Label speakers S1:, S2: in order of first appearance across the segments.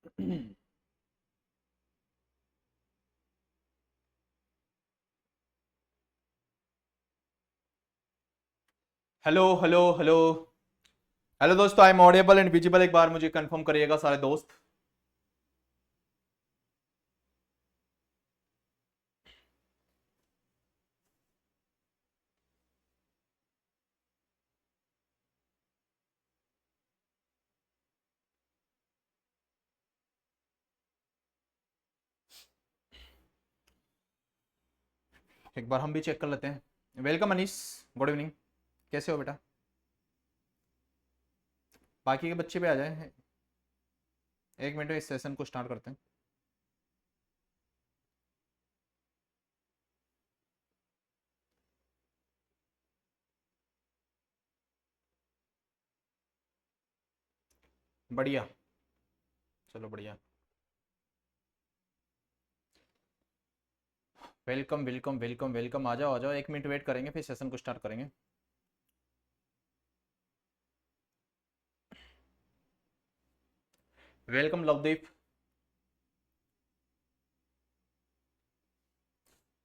S1: Hello hello hello. Hello दोस्तों, I am audible and visible. एक बार मुझे कंफर्म करिएगा सारे दोस्त। एक बार हम भी चेक कर लेते हैं। Welcome Anees, good evening. कैसे हो बेटा? बाकी के बच्चे भी आ जाए। एक मिनट में इस सेशन को स्टार्ट करते हैं। बढ़िया, चलो बढ़िया। वेलकम वेलकम वेलकम वेलकम, आ जाओ आ जाओ। एक मिनट वेट करेंगे, फिर सेशन को स्टार्ट करेंगे। वेलकम लवदीप।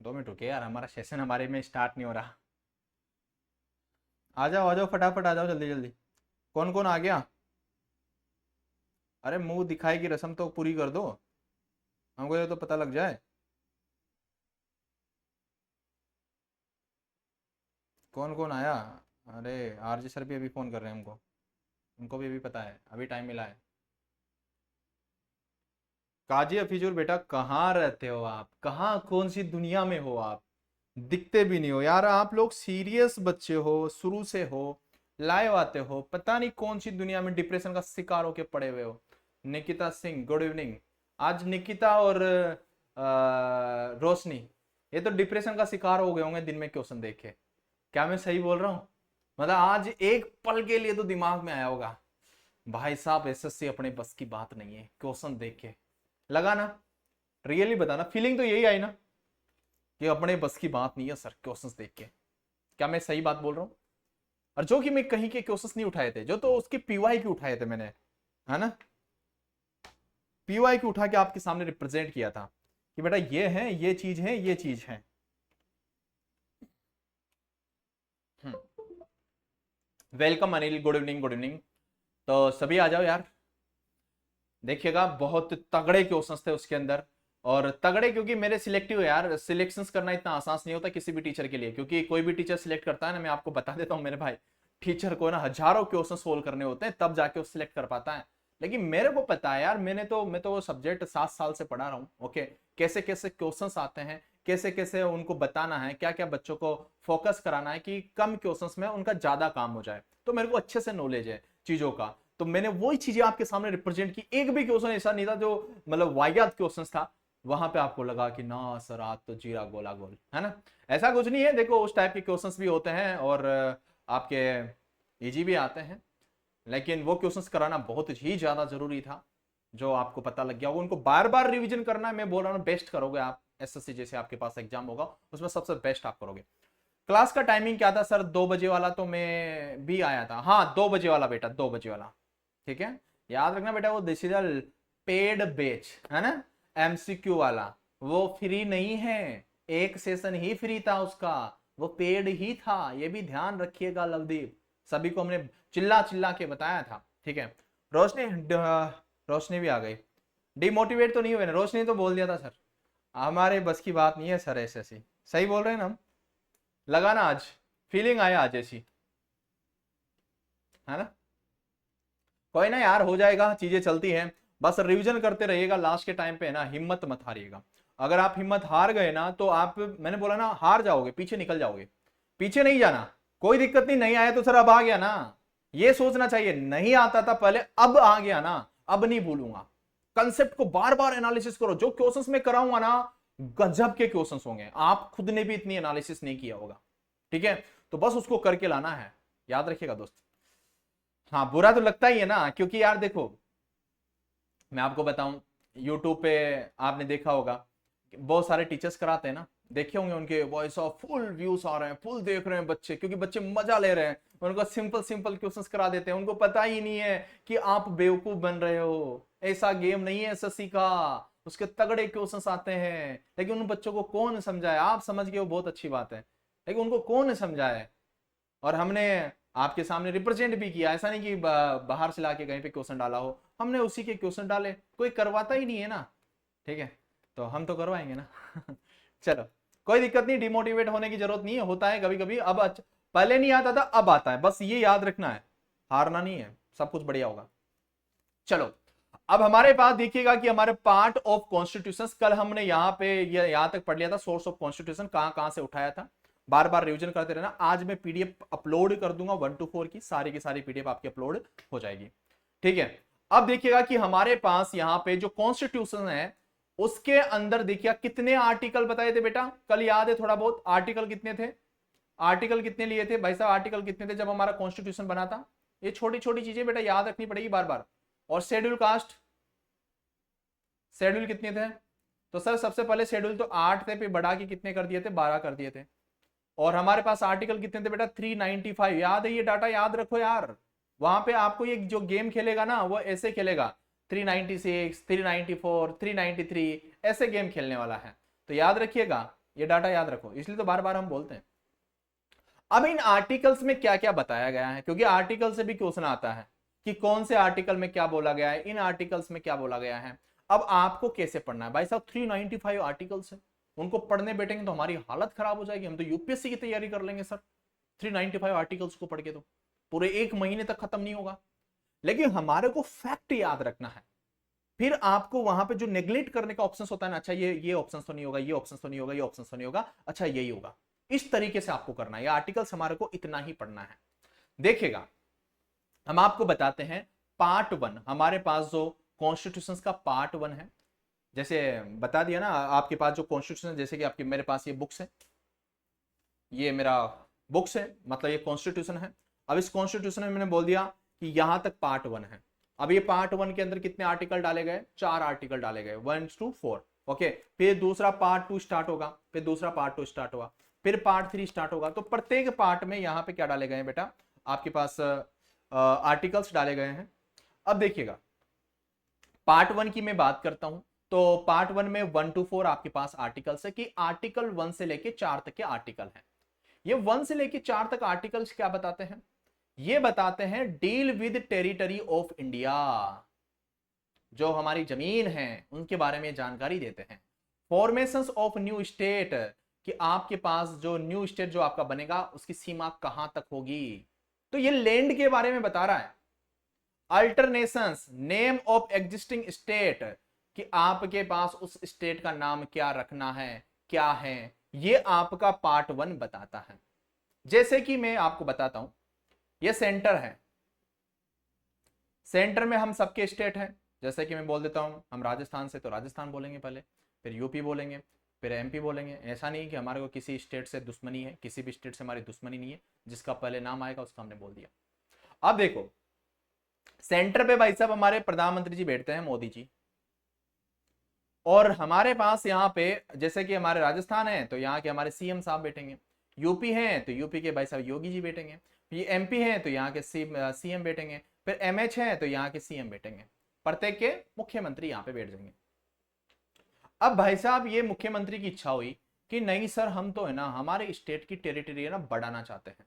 S1: 2 मिनट रुके यार, हमारा सेशन हमारे में स्टार्ट नहीं हो रहा। आ जाओ फटाफट आ जाओ, जल्दी जल्दी। कौन कौन आ गया? अरे मुंह दिखाई की रस्म तो पूरी कर दो, हमको ये तो पता लग जाए। कौन कौन आया? अरे आरजी सर भी अभी फोन कर रहे हैं हमको। उनको भी अभी पता है, अभी टाइम मिला है। काजी अफीजुल बेटा, कहाँ रहते हो आप? कहाँ, कौन सी दुनिया में हो आप? दिखते भी नहीं हो यार। आप लोग सीरियस बच्चे हो, शुरू से हो, लाइव आते हो, पता नहीं कौन सी दुनिया में डिप्रेशन का शिकार होके पड़े हुए हो। Nikita Singh, good evening. आज निकिता और रोशनी, ये तो डिप्रेशन का शिकार हो गए होंगे दिन में क्वेश्चन देख के। क्या मैं सही बोल रहा हूँ? मतलब आज एक पल के लिए तो दिमाग में आया होगा, भाई साहब एसएससी अपने बस की बात नहीं है। क्वेश्चन देख के लगा ना? रियली बताना, फीलिंग तो यही आई ना कि अपने बस की बात नहीं है सर क्वेश्चंस देख के। क्या मैं सही बात बोल रहा हूँ? और जो कि मैं कहीं के क्वेश्चंस नहीं उठाए थे, जो तो उसके पीवाई की उठाए थे मैंने, है ना। पीवाई की उठा के आपके सामने रिप्रेजेंट किया था कि बेटा ये है, ये चीज है, ये चीज है। Welcome Anil, good evening good evening. तो सभी आ जाओ यार। देखिएगा बहुत तगड़े क्वेश्चंस थे उसके अंदर। और तगड़े क्योंकि मेरे सिलेक्टिव है यार, सिलेक्शंस करना इतना आसान नहीं होता किसी भी टीचर के लिए, क्योंकि कोई भी टीचर सिलेक्ट करता है ना, मैं आपको बता देता हूँ मेरे भाई, टीचर को ना हजारों क्वेश्चन सोल्व करने होते हैं तब जाके वो सिलेक्ट कर पाता है। लेकिन मेरे को पता है यार, मैं तो वो सब्जेक्ट 7 साल से पढ़ा रहा हूँ। ओके, कैसे कैसे क्वेश्चंस आते हैं, कैसे कैसे उनको बताना है, क्या क्या बच्चों को फोकस कराना है कि कम क्वेश्चंस में उनका ज्यादा काम हो जाए, तो मेरे को अच्छे से नॉलेज है चीजों का। तो मैंने वही चीजें आपके सामने रिप्रेजेंट की। एक भी क्वेश्चन ऐसा नहीं था जो मतलब वाहियात क्वेश्चन था, वहां पे आपको लगा कि ना सर आज तो जीरा गोला गोल है ना। ऐसा कुछ नहीं है, देखो उस टाइप के क्वेश्चंस भी होते हैं और आपके इजी भी आते हैं। लेकिन वो क्वेश्चंस कराना बहुत ही ज्यादा जरूरी था। जो आपको पता लग गया होगा, उनको बार बार रिवीजन करना है। मैं बोल रहा हूँ बेस्ट करोगे आप, एसएससी जैसे आपके पास एग्जाम होगा उसमें सबसे बेस्ट आप करोगे। क्लास का टाइमिंग क्या था सर? 2 बजे वाला तो मैं भी आया था। हाँ 2 बजे वाला बेटा, 2 बजे वाला। ठीक है, याद रखना बेटा, वो दिस इज पेड बैच है ना। एमसीक्यू वाला वो फ्री नहीं है, एक सेशन ही फ्री था उसका, वो पेड ही था, ये भी ध्यान रखिएगा लवदीप। सभी को हमने चिल्ला चिल्ला के बताया था। ठीक है। रोशनी, रोशनी भी आ गई। डिमोटिवेट तो नहीं हुए ना? रोशनी ने तो बोल दिया था सर हमारे बस की बात नहीं है सर, ऐसे ऐसी। सही बोल रहे हैं ना हम? लगा ना आज? फीलिंग आया आज ऐसी, है ना। कोई ना यार, हो जाएगा, चीजें चलती हैं। बस रिवीजन करते रहिएगा, लास्ट के टाइम पे है ना हिम्मत मत हारिएगा। अगर आप हिम्मत हार गए ना तो आप, मैंने बोला ना, हार जाओगे, पीछे निकल जाओगे। पीछे नहीं जाना, कोई दिक्कत नहीं, नहीं आया तो सर अब आ गया ना, ये सोचना चाहिए। नहीं आता था पहले, अब आ गया ना, अब नहीं भूलूंगा। कंसेप्ट को बार बार एनालिसिस करो। जो क्वेश्चंस मैं कराऊंगा ना, गजब के क्वेश्चंस होंगे, आप खुद ने भी इतनी एनालिसिस नहीं किया होगा। ठीक है, तो बस उसको करके लाना है, याद रखिएगा दोस्त। हाँ बुरा तो लगता ही है ना, क्योंकि यार देखो मैं आपको बताऊं, यूट्यूब पे आपने देखा होगा बहुत सारे टीचर्स कराते हैं ना, देखे होंगे उनके वॉइस ऑफ फुल व्यूज आ रहे हैं, फुल देख रहे हैं बच्चे, क्योंकि बच्चे मजा ले रहे हैं। उनको सिंपल सिंपल क्वेश्चंस करा देते हैं, उनको पता ही नहीं है कि आप बेवकूफ बन रहे हो, ऐसा गेम नहीं है एसएससी का, उसके तगड़े क्वेश्चंस आते हैं। लेकिन उन बच्चों को कौन समझाए, आप समझ गए वो बहुत अच्छी बात है, लेकिन उनको कौन समझाए। और हमने आपके सामने रिप्रेजेंट भी किया, ऐसा नहीं कि बाहर से लाके कहीं पे क्वेश्चन डाला हो, हमने उसी के क्वेश्चन डाले, कोई करवाता ही नहीं है ना, ठीक है, तो हम तो करवाएंगे ना। चलो कोई दिक्कत नहीं, डिमोटिवेट होने की जरूरत नहीं है, होता है कभी कभी। अब पहले नहीं आता था, अब आता है, बस ये याद रखना है, हारना नहीं है, सब कुछ बढ़िया होगा। चलो अब हमारे पास देखिएगा कि हमारे पार्ट ऑफ कॉन्स्टिट्यूशन, कल हमने यहां पे यहां तक पढ़ लिया था, सोर्स ऑफ कॉन्स्टिट्यूशन कहां कहां से उठाया था, बार बार रिवीजन करते रहना। आज मैं पीडीएफ अपलोड कर दूंगा 1 to 4 की सारी पीडीएफ आपकी अपलोड हो जाएगी, ठीक है। अब देखिएगा कि हमारे पास यहां पे जो कॉन्स्टिट्यूशन है उसके अंदर देखिए कितने आर्टिकल बताए थे बेटा, कल याद है थोड़ा बहुत, आर्टिकल कितने थे, आर्टिकल कितने लिए थे भाई साहब, आर्टिकल कितने थे जब हमारा कॉन्स्टिट्यूशन बना था। ये छोटी छोटी चीजें बेटा याद रखनी पड़ेगी बार बार। और शेड्यूल कास्ट, शेड्यूल कितने थे, तो सर सबसे पहले शेड्यूल तो 8 थे, फिर बढ़ा के कितने कर दिए थे, 12 कर दिए थे। और हमारे पास आर्टिकल कितने थे बेटा, 395, याद है, ये डाटा याद रखो यार। वहां पे आपको ये जो गेम खेलेगा ना वो ऐसे खेलेगा, 396, 394, 393, ऐसे गेम खेलने वाला है, तो याद रखिएगा, ये डाटा याद रखो, इसलिए तो बार बार हम बोलते हैं। अब इन आर्टिकल्स में क्या क्या बताया गया है, क्योंकि आर्टिकल से भी क्वेश्चन आता है कि कौन से आर्टिकल में क्या बोला गया है, इन आर्टिकल्स में क्या बोला गया है। अब आपको कैसे पढ़ना है भाई साहब, 395 आर्टिकल्स है, उनको पढ़ने बैठेंगे तो हमारी हालत खराब हो जाएगी, हम तो यूपीएससी की तैयारी कर लेंगे सर, 395 आर्टिकल्स को पढ़ के तो पूरे 1 महीने तक खत्म नहीं होगा। लेकिन हमारे को फैक्ट याद रखना है, फिर आपको वहां पे जो नेग्लेक्ट करने का ऑप्शन होता है ना, अच्छा ये ऑप्शन तो नहीं होगा, ये ऑप्शन तो नहीं होगा, ये ऑप्शन तो नहीं होगा, अच्छा यही होगा, इस तरीके से आपको करना है। ये आर्टिकल्स हमारे को इतना ही पढ़ना है। देखिएगा हम आपको बताते हैं पार्ट 1, हमारे पास जो कॉन्स्टिट्यूशन का पार्ट 1 है, जैसे बता दिया ना आपके पास जो कॉन्स्टिट्यूशन, जैसे कि आपके मेरे पास ये बुक्स है, ये मेरा बुक्स है, मतलब ये कॉन्स्टिट्यूशन है। अब इस कॉन्स्टिट्यूशन में मैंने बोल दिया कि यहां तक पार्ट 1 है। अब ये पार्ट 1 के अंदर कितने आर्टिकल डाले गए, 4 आर्टिकल डाले गए, 1 to 4, ओके। फिर दूसरा पार्ट 2 स्टार्ट होगा, फिर दूसरा पार्ट 2 स्टार्ट होगा, फिर पार्ट 3 स्टार्ट होगा। तो प्रत्येक पार्ट में यहां पे क्या डाले गए हैं बेटा, आपके पास आर्टिकल्स डाले गए हैं। अब देखिएगा पार्ट 1 की मैं बात करता हूं, तो पार्ट 1 में 1 to 4 आपके पास आर्टिकल्स है, कि आर्टिकल 1 से लेके 4 तक के आर्टिकल हैं। ये 1 से लेके 4 तक आर्टिकल्स क्या बताते हैं, ये बताते हैं deal with territory of India, जो हमारी जमीन है उनके बारे में जानकारी देते हैं। फॉर्मेशंस ऑफ न्यू स्टेट, कि आपके पास जो न्यू स्टेट जो आपका बनेगा उसकी सीमा कहां तक होगी, तो ये लैंड के बारे में बता रहा है। अल्टरनेशंस, नेम ऑफ एग्जिस्टिंग स्टेट, कि आपके पास उस स्टेट का नाम क्या रखना है, क्या है, ये आपका पार्ट 1 बताता है। जैसे कि मैं आपको बताता हूं, ये सेंटर है, सेंटर में हम सबके स्टेट हैं, जैसे कि मैं बोल देता हूं हम राजस्थान से, तो राजस्थान बोलेंगे पहले, फिर यूपी बोलेंगे, फिर एमपी बोलेंगे। ऐसा नहीं कि हमारे को किसी स्टेट से दुश्मनी है, किसी भी स्टेट से हमारी दुश्मनी नहीं है, जिसका पहले नाम आएगा उसका हमने बोल दिया। अब देखो सेंटर पे भाई साहब हमारे प्रधानमंत्री जी बैठते हैं, मोदी जी, और हमारे पास यहाँ पे जैसे कि हमारे राजस्थान है तो यहाँ के हमारे सीएम साहब बैठेंगे, यूपी है तो यूपी के भाई साहब योगी जी बैठेंगे, ये एमपी है तो यहाँ के सीएम बैठेंगे, फिर एमएच है तो यहाँ के सीएम बैठेंगे, प्रत्येक के मुख्यमंत्री यहाँ पे बैठ जाएंगे। अब भाई साहब ये मुख्यमंत्री की इच्छा हुई कि नहीं सर हम तो है ना हमारे स्टेट की टेरिटरी है ना बढ़ाना चाहते हैं,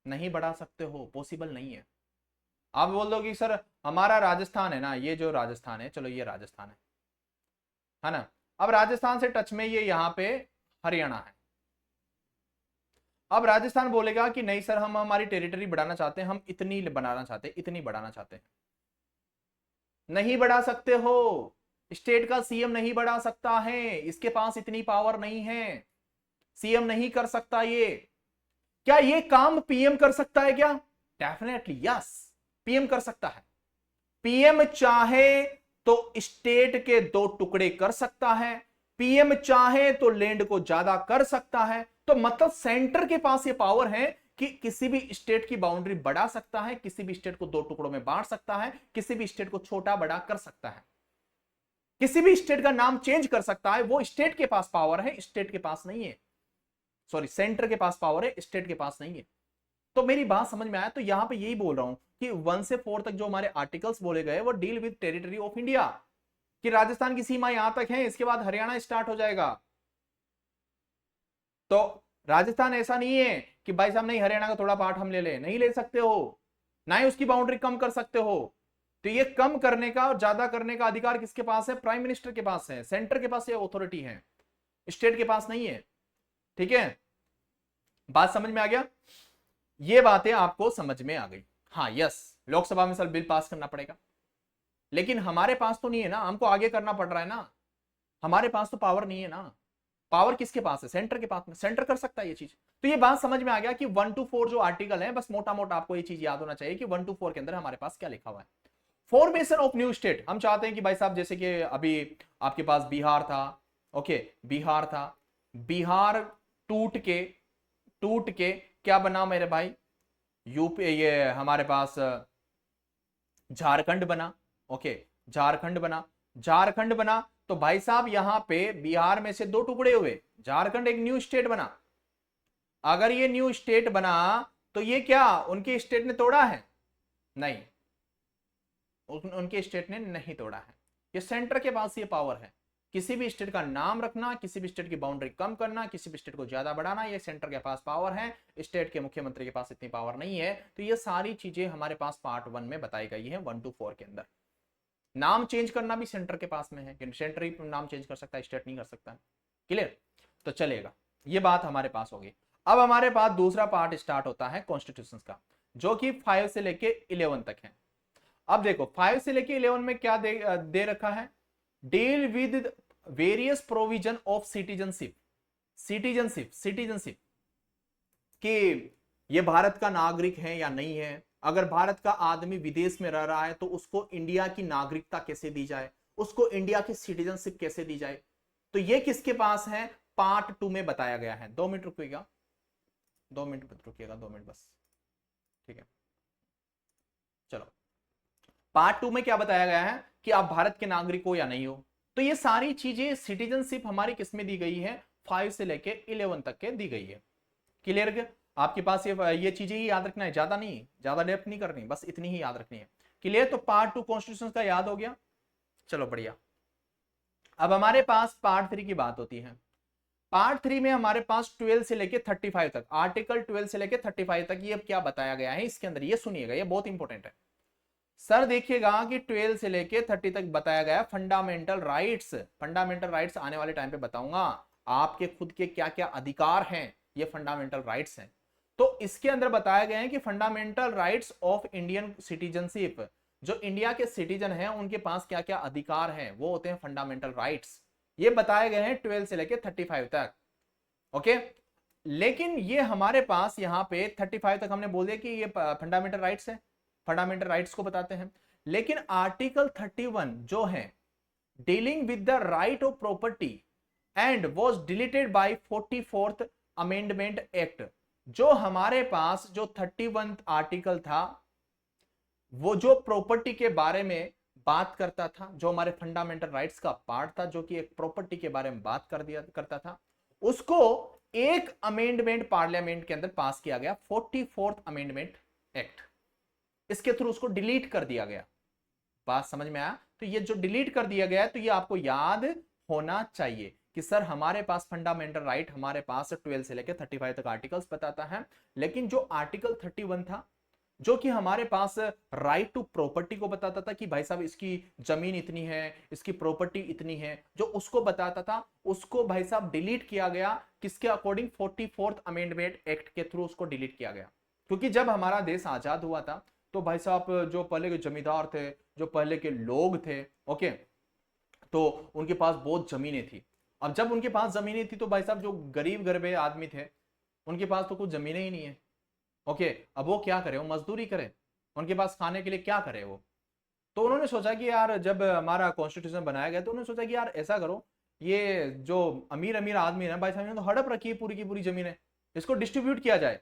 S1: नहीं बढ़ा सकते हो, पॉसिबल नहीं है। आप बोल दो कि सर हमारा राजस्थान है ना, ये जो राजस्थान है, चलो ये राजस्थान है ना, अब राजस्थान से टच में ये यहाँ पे हरियाणा है। अब राजस्थान बोलेगा कि नहीं सर हम हमारी टेरिटरी बढ़ाना चाहते हैं, हम इतनी बनाना चाहते हैं, इतनी बढ़ाना चाहते हैं, नहीं बढ़ा सकते हो, स्टेट का सीएम नहीं बढ़ा सकता है, इसके पास इतनी पावर नहीं है, सीएम नहीं कर सकता ये। क्या ये काम पीएम कर सकता है क्या, डेफिनेटली यस, पीएम कर सकता है। पीएम चाहे तो स्टेट के 2 टुकड़े कर सकता है, पीएम चाहे तो लैंड को ज्यादा कर सकता है। तो मतलब सेंटर के पास ये पावर है कि किसी भी स्टेट की बाउंड्री बढ़ा सकता है, किसी भी स्टेट को 2 टुकड़ों में बांट सकता है, किसी भी स्टेट को छोटा बड़ा कर सकता है। किसी भी स्टेट का नाम चेंज कर सकता है, वो स्टेट के पास पावर है, स्टेट के पास नहीं है। सॉरी, सेंटर के पास पावर है, स्टेट के पास नहीं है। तो मेरी बात समझ में आया? तो यहां पे यही बोल रहा हूं कि 1 से 4 तक जो हमारे आर्टिकल्स बोले गए वो deal with territory of India, कि राजस्थान की सीमा यहां तक है, इसके बाद हरियाणा स्टार्ट हो जाएगा। तो राजस्थान ऐसा नहीं है कि भाई साहब नहीं हरियाणा का थोड़ा पार्ट हम ले ले, नहीं ले सकते हो, ना ही उसकी बाउंड्री कम कर सकते हो। तो ये कम करने का और ज्यादा करने का अधिकार किसके पास है? प्राइम मिनिस्टर के पास है, सेंटर के पास ये अथॉरिटी है, स्टेट के पास नहीं है। ठीक है, बात समझ में आ गया? ये बातें आपको समझ में आ गई? हाँ, यस, लोकसभा में सर बिल पास करना पड़ेगा, लेकिन हमारे पास तो नहीं है ना, हमको आगे करना पड़ रहा है ना, हमारे पास तो पावर नहीं है ना। पावर किसके पास है? सेंटर के पास में, सेंटर कर सकता है ये चीज। तो ये बात समझ में आ गया कि 1 to 4 जो आर्टिकल है, बस मोटा मोटा आपको ये चीज याद होना चाहिए कि 1 to 4 के अंदर हमारे पास क्या लिखा हुआ है। फॉर्मेशन ऑफ न्यू स्टेट, हम चाहते हैं कि भाई साहब जैसे कि अभी आपके पास बिहार था, ओके, बिहार था, बिहार टूट के क्या बना मेरे भाई? यूपी, ये हमारे पास झारखंड बना। ओके, झारखंड बना, झारखंड बना। तो भाई साहब यहां पे बिहार में से 2 टुकड़े हुए, झारखंड एक न्यू स्टेट बना। अगर ये न्यू स्टेट बना तो ये क्या उनके स्टेट ने तोड़ा है? नहीं, उनके स्टेट ने नहीं तोड़ा है। ये सेंटर के पास ये पावर है, किसी भी स्टेट का नाम रखना, किसी भी स्टेट की बाउंड्री कम करना, किसी भी स्टेट को ज्यादा बढ़ाना, ये सेंटर के पास पावर है। स्टेट के मुख्यमंत्री के पास इतनी पावर नहीं है। तो ये सारी चीजें हमारे पास पार्ट 1 में बताई गई है, 1 to 4 के अंदर। नाम चेंज करना भी सेंटर के पास में है, सेंटर ही नाम चेंज कर सकता है, स्टेट नहीं कर सकता। क्लियर? तो चलेगा, ये बात हमारे पास होगी। अब हमारे पास दूसरा पार्ट स्टार्ट होता है कॉन्स्टिट्यूशन का, जो कि 5 से लेके 11 तक है। अब देखो 5 से लेके 11 में क्या दे रखा है? Deal with various provision of citizenship. Citizenship कि ये भारत का नागरिक है या नहीं है, अगर भारत का आदमी विदेश में रह रहा है तो उसको इंडिया की नागरिकता कैसे दी जाए, उसको इंडिया की सिटीजनशिप कैसे दी जाए। तो ये किसके पास है? पार्ट 2 में बताया गया है। 2 मिनट रुकिएगा, 2 मिनट रुकिएगा, 2 मिनट बस। ठीक है, चलो, पार्ट 2 में क्या बताया गया है कि आप भारत के नागरिक हो या नहीं हो। तो ये सारी चीजें सिटीजनशिप हमारी किसमें दी गई है? 5 से लेके 11 तक के दी गई है। क्लियर? आपके पास ये चीजें ही याद रखना है, ज्यादा नहीं, ज्यादा डेप्थ नहीं करनी, बस इतनी ही याद रखनी है। क्लियर? तो पार्ट 2 कॉन्स्टिट्यूशन का याद हो गया, चलो बढ़िया। अब हमारे पास पार्ट 3 की बात होती है। पार्ट 3 में हमारे पास 12 से लेके 35 तक, आर्टिकल 12 से लेके 35 तक ये क्या बताया गया है इसके अंदर, ये सुनिएगा, ये बहुत इंपॉर्टेंट है सर। देखिएगा कि 12 से लेके 30 तक बताया गया फंडामेंटल राइट्स। फंडामेंटल राइट्स आने वाले टाइम पे बताऊंगा, आपके खुद के क्या क्या अधिकार हैं, ये फंडामेंटल राइट्स हैं। तो इसके अंदर बताया गया है कि fundamental rights of Indian citizenship, जो इंडिया के सिटीजन हैं उनके पास क्या क्या अधिकार हैं, वो होते हैं फंडामेंटल राइट्स। ये बताए गए हैं 12 से लेके 35 तक। ओके, लेकिन ये हमारे पास यहाँ पे 35 तक हमने बोल दिया कि ये फंडामेंटल राइट्स है, फंडामेंटल राइट्स को बताते हैं। लेकिन आर्टिकल 31 जो है dealing with the right of property and was deleted bye 44th amendment act, जो हमारे पास जो 31 आर्टिकल था वो जो प्रॉपर्टी के बारे में बात करता था, जो हमारे फंडामेंटल राइट्स का पार्ट था, जो कि एक प्रॉपर्टी के बारे में बात करता था, उसको एक अमेंडमेंट पार्लियामेंट के अंदर पास किया गया, 44th अमेंडमेंट एक्ट। इसके थ्रू उसको डिलीट कर दिया गया। बात समझ में आया? तो ये जो डिलीट कर दिया गया है, तो ये आपको याद होना चाहिए कि सर हमारे पास फंडामेंटल राइट हमारे पास 12 से लेकर 35 तक आर्टिकल्स बताता है, लेकिन जो आर्टिकल 31 था जो कि हमारे पास राइट टू प्रॉपर्टी को बताता था कि भाई साहब इसकी जमीन इतनी है, इसकी प्रॉपर्टी इतनी है, जो उसको बताता था, उसको भाई साहब डिलीट किया गया। किसके अकॉर्डिंग? 44th अमेंडमेंट एक्ट के थ्रू उसको डिलीट किया गया। क्योंकि जब हमारा देश आजाद हुआ था तो भाई साहब जो पहले के जमींदार थे, जो पहले के लोग थे, ओके, तो उनके पास बहुत जमीनें थी। अब जब उनके पास जमीनें थी तो भाई साहब जो गरीब गरीबे आदमी थे उनके पास तो कुछ जमीनें ही नहीं है। ओके, अब वो क्या करे? वो मजदूरी करे, उनके पास खाने के लिए क्या करे वो? तो उन्होंने सोचा कि यार जब हमारा कॉन्स्टिट्यूशन बनाया गया तो उन्होंने सोचा कि यार ऐसा करो, ये जो अमीर अमीर आदमी है भाई साहब ने तो हड़प रखी है पूरी की पूरी जमीन है, इसको डिस्ट्रीब्यूट किया जाए,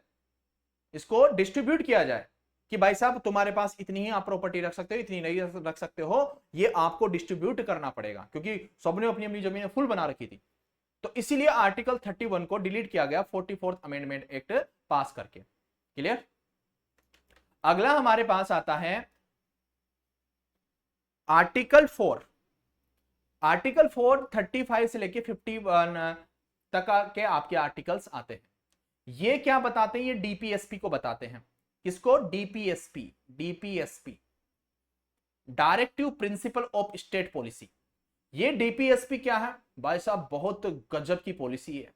S1: इसको डिस्ट्रीब्यूट किया जाए। कि भाई साहब तुम्हारे पास इतनी ही आप प्रॉपर्टी रख सकते हो, इतनी नहीं रख सकते हो, ये आपको डिस्ट्रीब्यूट करना पड़ेगा, क्योंकि सबने अपनी अपनी जमीनें फुल बना रखी थी। तो इसीलिए आर्टिकल 31 को डिलीट किया गया 44th अमेंडमेंट एक्ट पास करके। क्लियर। अगला हमारे पास आता है आर्टिकल 4। आर्टिकल 4 35 से लेके 51 तक के आपके आर्टिकल्स आते हैं। ये क्या बताते हैं? ये डीपीएसपी को बताते हैं। किसको? DPSP. DPSP, directive principle of state policy. ये डीपीएसपी क्या है भाई साहब? बहुत गजब की पॉलिसी है।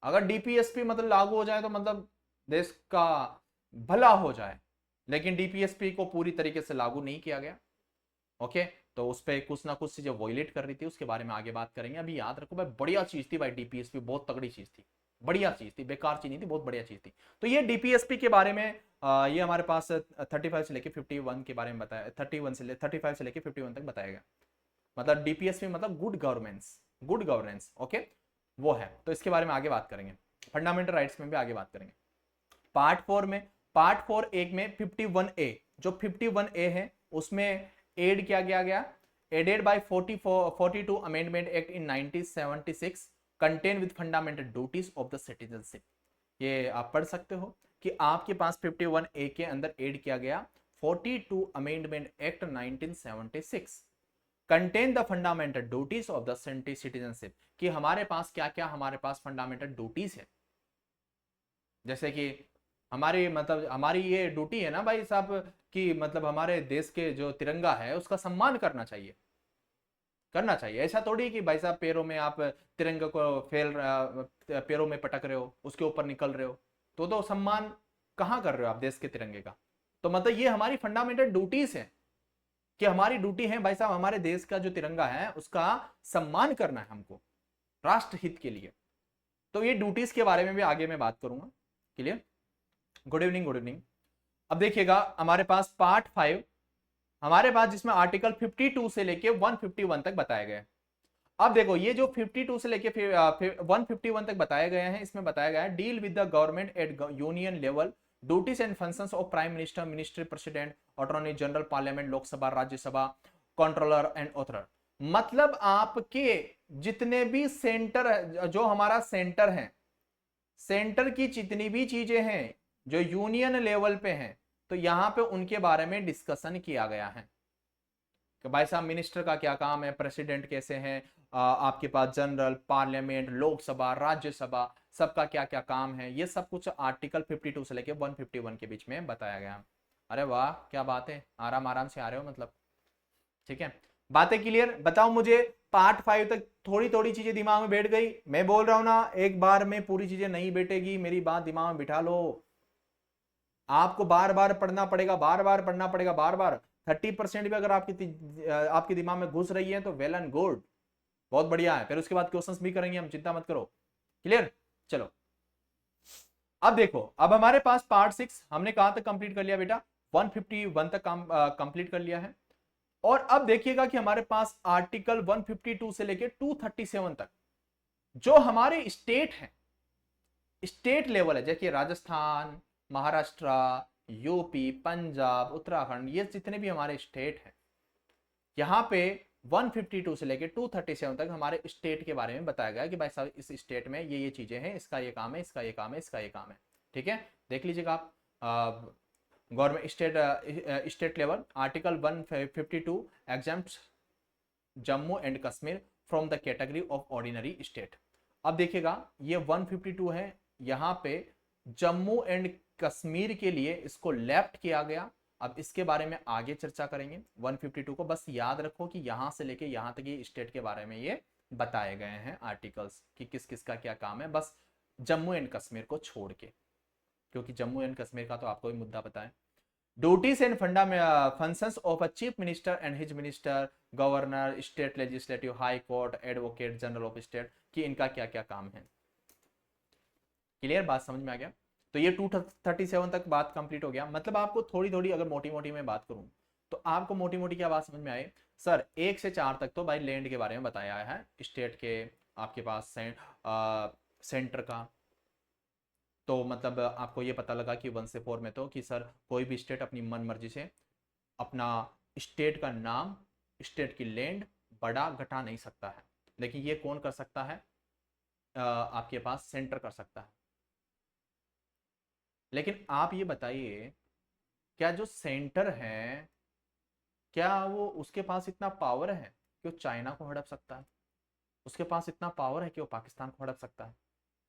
S1: अगर डीपीएसपी मतलब लागू हो जाए तो मतलब देश का भला हो जाए, लेकिन डीपीएसपी को पूरी तरीके से लागू नहीं किया गया। ओके, तो उस पर कुछ ना कुछ चीजें वॉयलेट कर रही थी, उसके बारे में आगे बात करेंगे। अभी याद रखो भाई, बढ़िया चीज थी भाई डीपीएसपी, बहुत तगड़ी चीज थी, बढ़िया चीज थी, बेकार चीज नहीं थी, बहुत बढ़िया चीज थी। तो ये डीपीएसपी के बारे में ये हमारे पास 35 से लेके 51 के बारे में बताया, 35 से लेके 51 तक बताया गया। मतलब डीपीएसपी मतलब good governance, good governance. Okay, वो है। तो इसके बारे में आगे बात करेंगे, फंडामेंटल राइट्स में भी आगे बात करेंगे। पार्ट 4 में, पार्ट 4 एक में 51A, जो 51A है उसमें एड किया गया added by 42 amendment act in 1976 contain with fundamental duties of the citizenship. ये आप पढ़ सकते हो कि आपके पास 51A के अंदर एड किया गया 42 amendment act 1976 contain the fundamental duties of the citizenship, कि हमारे पास क्या क्या हमारे पास फंडामेंटल ड्यूटीज है। जैसे कि हमारी मतलब हमारी ये ड्यूटी है ना भाई साहब कि मतलब हमारे देश के जो तिरंगा है उसका सम्मान करना चाहिए, करना चाहिए। ऐसा थोड़ी कि भाई साहब पैरों में आप तिरंगे को पैरों में पटक रहे हो, उसके ऊपर निकल रहे हो, तो सम्मान कहाँ कर रहे हो आप देश के तिरंगे का? तो मतलब ये हमारी फंडामेंटल ड्यूटीज है कि हमारी ड्यूटी है भाई साहब हमारे देश का जो तिरंगा है उसका सम्मान करना है हमको, राष्ट्र हित के लिए। तो ये ड्यूटीज के बारे में भी आगे मैं बात करूंगा। Clear. Good evening, good evening. अब देखिएगा हमारे पास पार्ट 5 हमारे पास, जिसमें आर्टिकल 52 से लेके 151 तक बताए गए। अब देखो ये जो 52 से लेके 151 तक बताए गए हैं, इसमें बताया गया है deal with the government at union level, duties and functions of prime minister, ministry president, attorney general, parliament, Lok Sabha, Rajya Sabha, controller and author. मतलब आपके जितने भी सेंटर, जो हमारा सेंटर है, सेंटर की जितनी भी चीजें हैं जो यूनियन लेवल पे हैं, तो यहां पे उनके बारे में डिस्कशन किया गया है कि भाई साहब मिनिस्टर का क्या काम है, प्रेसिडेंट कैसे हैं, आपके पास जनरल, पार्लियामेंट, लोकसभा, राज्यसभा, सबका क्या क्या काम है, ये सब कुछ आर्टिकल 52 से लेके 151 के बीच में बताया गया। अरे वाह, क्या बात है, आराम आराम से आ रहे हो मतलब। ठीक है, बातें क्लियर? बताओ मुझे, पार्ट 5 तक थोड़ी थोड़ी चीजें दिमाग में बैठ गई? मैं बोल रहा हूं ना, एक बार में पूरी चीजें नहीं बैठेगी, मेरी बात दिमाग में बिठा लो। आपको बार बार पढ़ना पड़ेगा, बार बार पढ़ना पड़ेगा, बार बार। 30% भी अगर आपके दिमाग में घुस रही है तो वेल एंड गुड, बहुत बढ़िया है। फिर उसके बाद क्वेश्चंस भी करेंगे हम, चिंता मत करो। क्लियर। चलो अब देखो, अब हमारे पास पार्ट 6 हमने कहां तक कंप्लीट कर लिया बेटा? 151 तक कंप्लीट कर लिया है। और अब देखिएगा कि हमारे पास आर्टिकल 152 से लेके 237 तक जो हमारे स्टेट हैं, स्टेट लेवल है, जैसे राजस्थान, महाराष्ट्र, यूपी, पंजाब, उत्तराखंड, ये जितने भी हमारे स्टेट हैं, यहां पे 152 से लेके 237 तक हमारे स्टेट के बारे में बताया गया कि भाई साहब इस स्टेट में ये चीजें हैं, इसका ये काम है, इसका ये काम है, इसका ये काम है। ठीक है, देख लीजिएगा आप government state level article 152 exempts Jammu and Kashmir from the category of ordinary state. अब देखिएगा ये 152 है, यहां पे जम्मू एंड कश्मीर के लिए इसको लेफ्ट किया गया। अब इसके बारे में आगे चर्चा करेंगे। 152 को बस याद रखो कि यहां से लेके यहां तक ये स्टेट के बारे में ये बताए गए हैं आर्टिकल्स कि किस किस का क्या काम है, बस जम्मू एंड कश्मीर को छोड़ के, क्योंकि जम्मू एंड कश्मीर का तो आपको भी मुद्दा पता है। Duties and functions of a chief minister and his minister, governor, state legislative, high court, advocate general of state, कि इनका क्या क्या काम है। क्लियर, बात समझ में आ गया? तो ये 237 तक बात कंप्लीट हो गया। मतलब आपको थोड़ी थोड़ी अगर मोटी मोटी मैं बात करूं तो आपको मोटी मोटी क्या बात समझ में आए? सर 1 से 4 तक तो भाई लैंड के बारे में बताया है, स्टेट के, आपके पास सेंटर का। तो मतलब आपको ये पता लगा कि 1 से 4 में तो कि सर कोई भी स्टेट अपनी मन मर्जी से अपना स्टेट का नाम, स्टेट की लैंड बड़ा घटा नहीं सकता है, लेकिन ये कौन कर सकता है? आपके पास सेंटर कर सकता है। लेकिन आप ये बताइए, क्या जो सेंटर है, क्या वो उसके पास इतना पावर है कि वो चाइना को हड़प सकता है? उसके पास इतना पावर है कि वो पाकिस्तान को हड़प सकता है?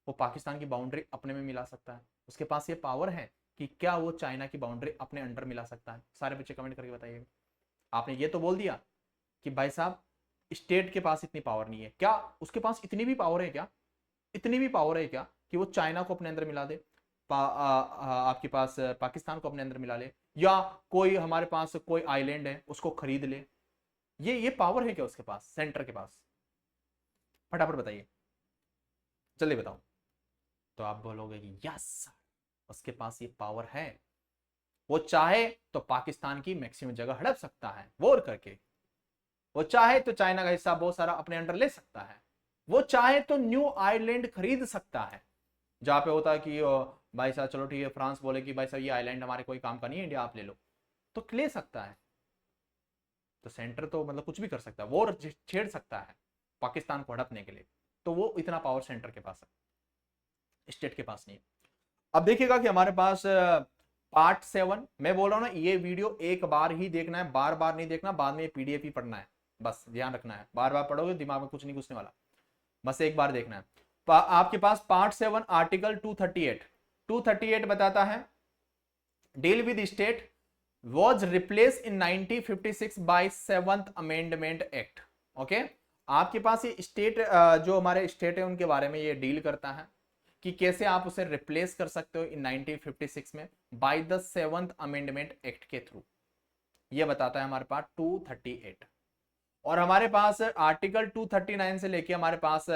S1: वो पाकिस्तान की बाउंड्री अपने में मिला सकता है? उसके पास ये पावर है कि क्या वो चाइना की बाउंड्री अपने अंडर मिला सकता है? सारे बच्चे कमेंट करके बताइए। आपने ये तो बोल दिया कि भाई साहब स्टेट के पास इतनी पावर नहीं है, क्या उसके पास इतनी भी पावर है क्या? इतनी भी पावर है क्या कि वो चाइना को अपने अंदर मिला दे, आपके पास पाकिस्तान को अपने अंदर मिला ले, या कोई हमारे पास कोई आइलैंड है उसको खरीद ले? ये पावर है क्या उसके पास, सेंटर के पास? फटाफट बताइए, जल्दी बताओ। तो आप बोलोगे कि यस उसके पास ये पावर है, वो चाहे तो पाकिस्तान की मैक्सिमम जगह हड़प सकता है वॉर करके, वो चाहे तो चाइना का हिस्सा बहुत सारा अपने अंडर ले सकता है, वो चाहे तो न्यू आइलैंड खरीद सकता है, जहां पे होता है कि भाई साहब चलो ठीक है, फ्रांस बोले कि भाई साहब ये आइलैंड हमारे कोई काम का नहीं है, इंडिया आप ले लो, तो ले सकता है। तो सेंटर तो मतलब कुछ भी कर सकता है, वॉर छेड़ सकता है पाकिस्तान को हड़पने के लिए, तो वो इतना पावर सेंटर के पास है, स्टेट के पास नहीं है। अब देखिएगा कि हमारे पास पार्ट 7, मैं बोल रहा हूं ना ये वीडियो एक बार ही देखना है, बार बार नहीं देखना, बाद में पीडीएफ ही पढ़ना है, बस ध्यान रखना है, बार बार पढ़ोगे दिमाग में कुछ नहीं घुसने वाला, बस एक बार देखना है। आपके पास पार्ट 7 आर्टिकल 238 बताता है deal with state was replaced in 1956 by 7th amendment act. Okay, आपके पास ये स्टेट जो हमारे स्टेट है उनके बारे में ये डील करता है कि कैसे आप उसे रिप्लेस कर सकते हो इन 1956 में by the 7th amendment act के थ्रू, ये बताता है हमारे पास 238। और हमारे पास आर्टिकल 239 से लेके हमारे पास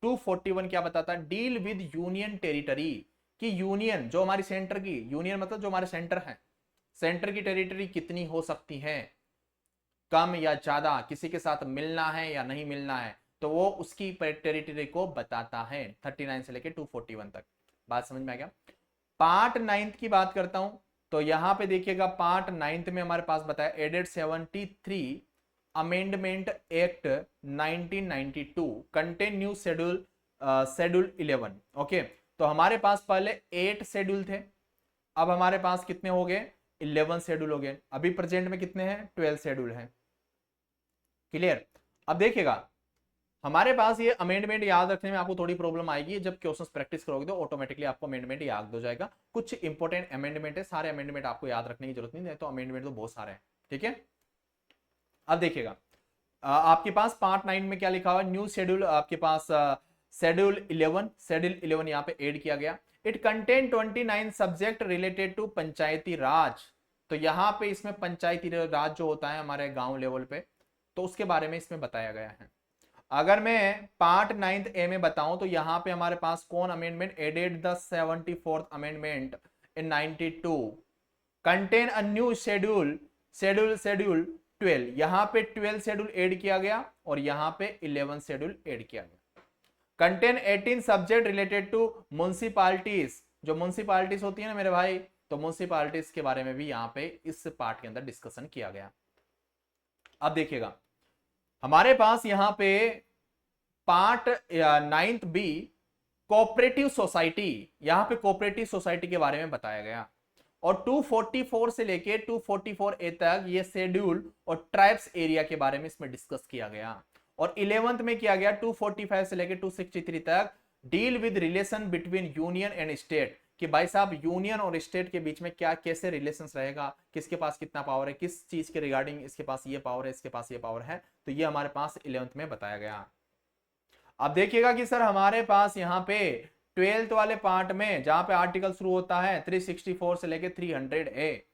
S1: 241 क्या बताता है? डील विद यूनियन टेरिटरी, कि यूनियन जो हमारी सेंटर की, यूनियन मतलब जो हमारे सेंटर है, सेंटर की टेरिटरी कितनी हो सकती है, कम या ज्यादा, किसी के साथ मिलना है या नहीं मिलना है, तो वो उसकी टेरिटरी को बताता है 39 से लेके 241 तक। बात समझ में आ गया? पार्ट 9 की बात करता हूं, तो यहां पे देखिएगा पार्ट 9 में हमारे पास बताया added 73 amendment act 1992 contain new schedule, schedule 11। Okay, तो हमारे पास पहले 8 शेड्यूल थे, अब हमारे पास कितने हो गए? 11 शेड्यूल हो गए। अभी प्रेजेंट में कितने हैं? 12 शेड्यूल हैं। क्लियर? अब देखिएगा हमारे पास ये अमेंडमेंट याद रखने में आपको थोड़ी प्रॉब्लम आएगी, जब क्वेश्चंस प्रैक्टिस करोगे तो ऑटोमेटिकली आपको अमेंडमेंट याद हो जाएगा। कुछ इंपॉर्टेंट अमेंडमेंट है, सारे अमेंडमेंट आपको याद रखने की जरूरत नहीं है, तो अमेंडमेंट तो बहुत सारे हैं। ठीक है, अब देखिएगा आपके पास पार्ट 9 में क्या लिखा हुआ है? न्यू शेड्यूल, आपके पास शेड्यूल 11 यहाँ पे ऐड किया गया। It contain 29 subject related to panchayati Raj, तो यहाँ पे इसमें पंचायती राज जो होता है हमारे गांव लेवल पे, तो उसके बारे में इसमें बताया गया है। अगर मैं पार्ट 9 ए में बताऊं तो यहाँ पे हमारे पास कौन amendment added? The 74th amendment in 92 contain a new schedule, schedule 12, यहाँ पे 12 शेड्यूल ऐड किया गया और यहाँ पे 11 शेड्यूल ऐड किया गया। कंटेन 18 सब्जेक्ट रिलेटेड टू म्युनिसिपालिटीज, जो म्युनिसिपालिटीज होती है ना मेरे भाई, तो म्युनिसिपालिटीज के बारे में भी यहाँ पे इस पार्ट के अंदर डिस्कशन किया गया। अब देखिएगा हमारे पास यहाँ पे part 9th B cooperative society, यहाँ पे कोऑपरेटिव सोसाइटी के बारे में बताया गया। और 244 से लेके 244 ए तक ये शेड्यूल और ट्राइब्स एरिया के बारे में इसमें डिस्कस किया गया। और 11th में किया गया 245 से लेके 263 तक deal with relation between union and state, कि भाई साहब यूनियन और स्टेट के बीच में क्या कैसे रिलेशंस रहेगा, किसके पास कितना पावर है, किस चीज के रिगार्डिंग इसके पास ये पावर है, इसके पास ये पावर है, तो ये हमारे पास 11th में बताया गया। अब देखिएगा कि सर हमारे पास यहाँ पे 12th वाले पार्ट में जहां पे आर्टिकल शुरू होता है 364 से लेके 300 A,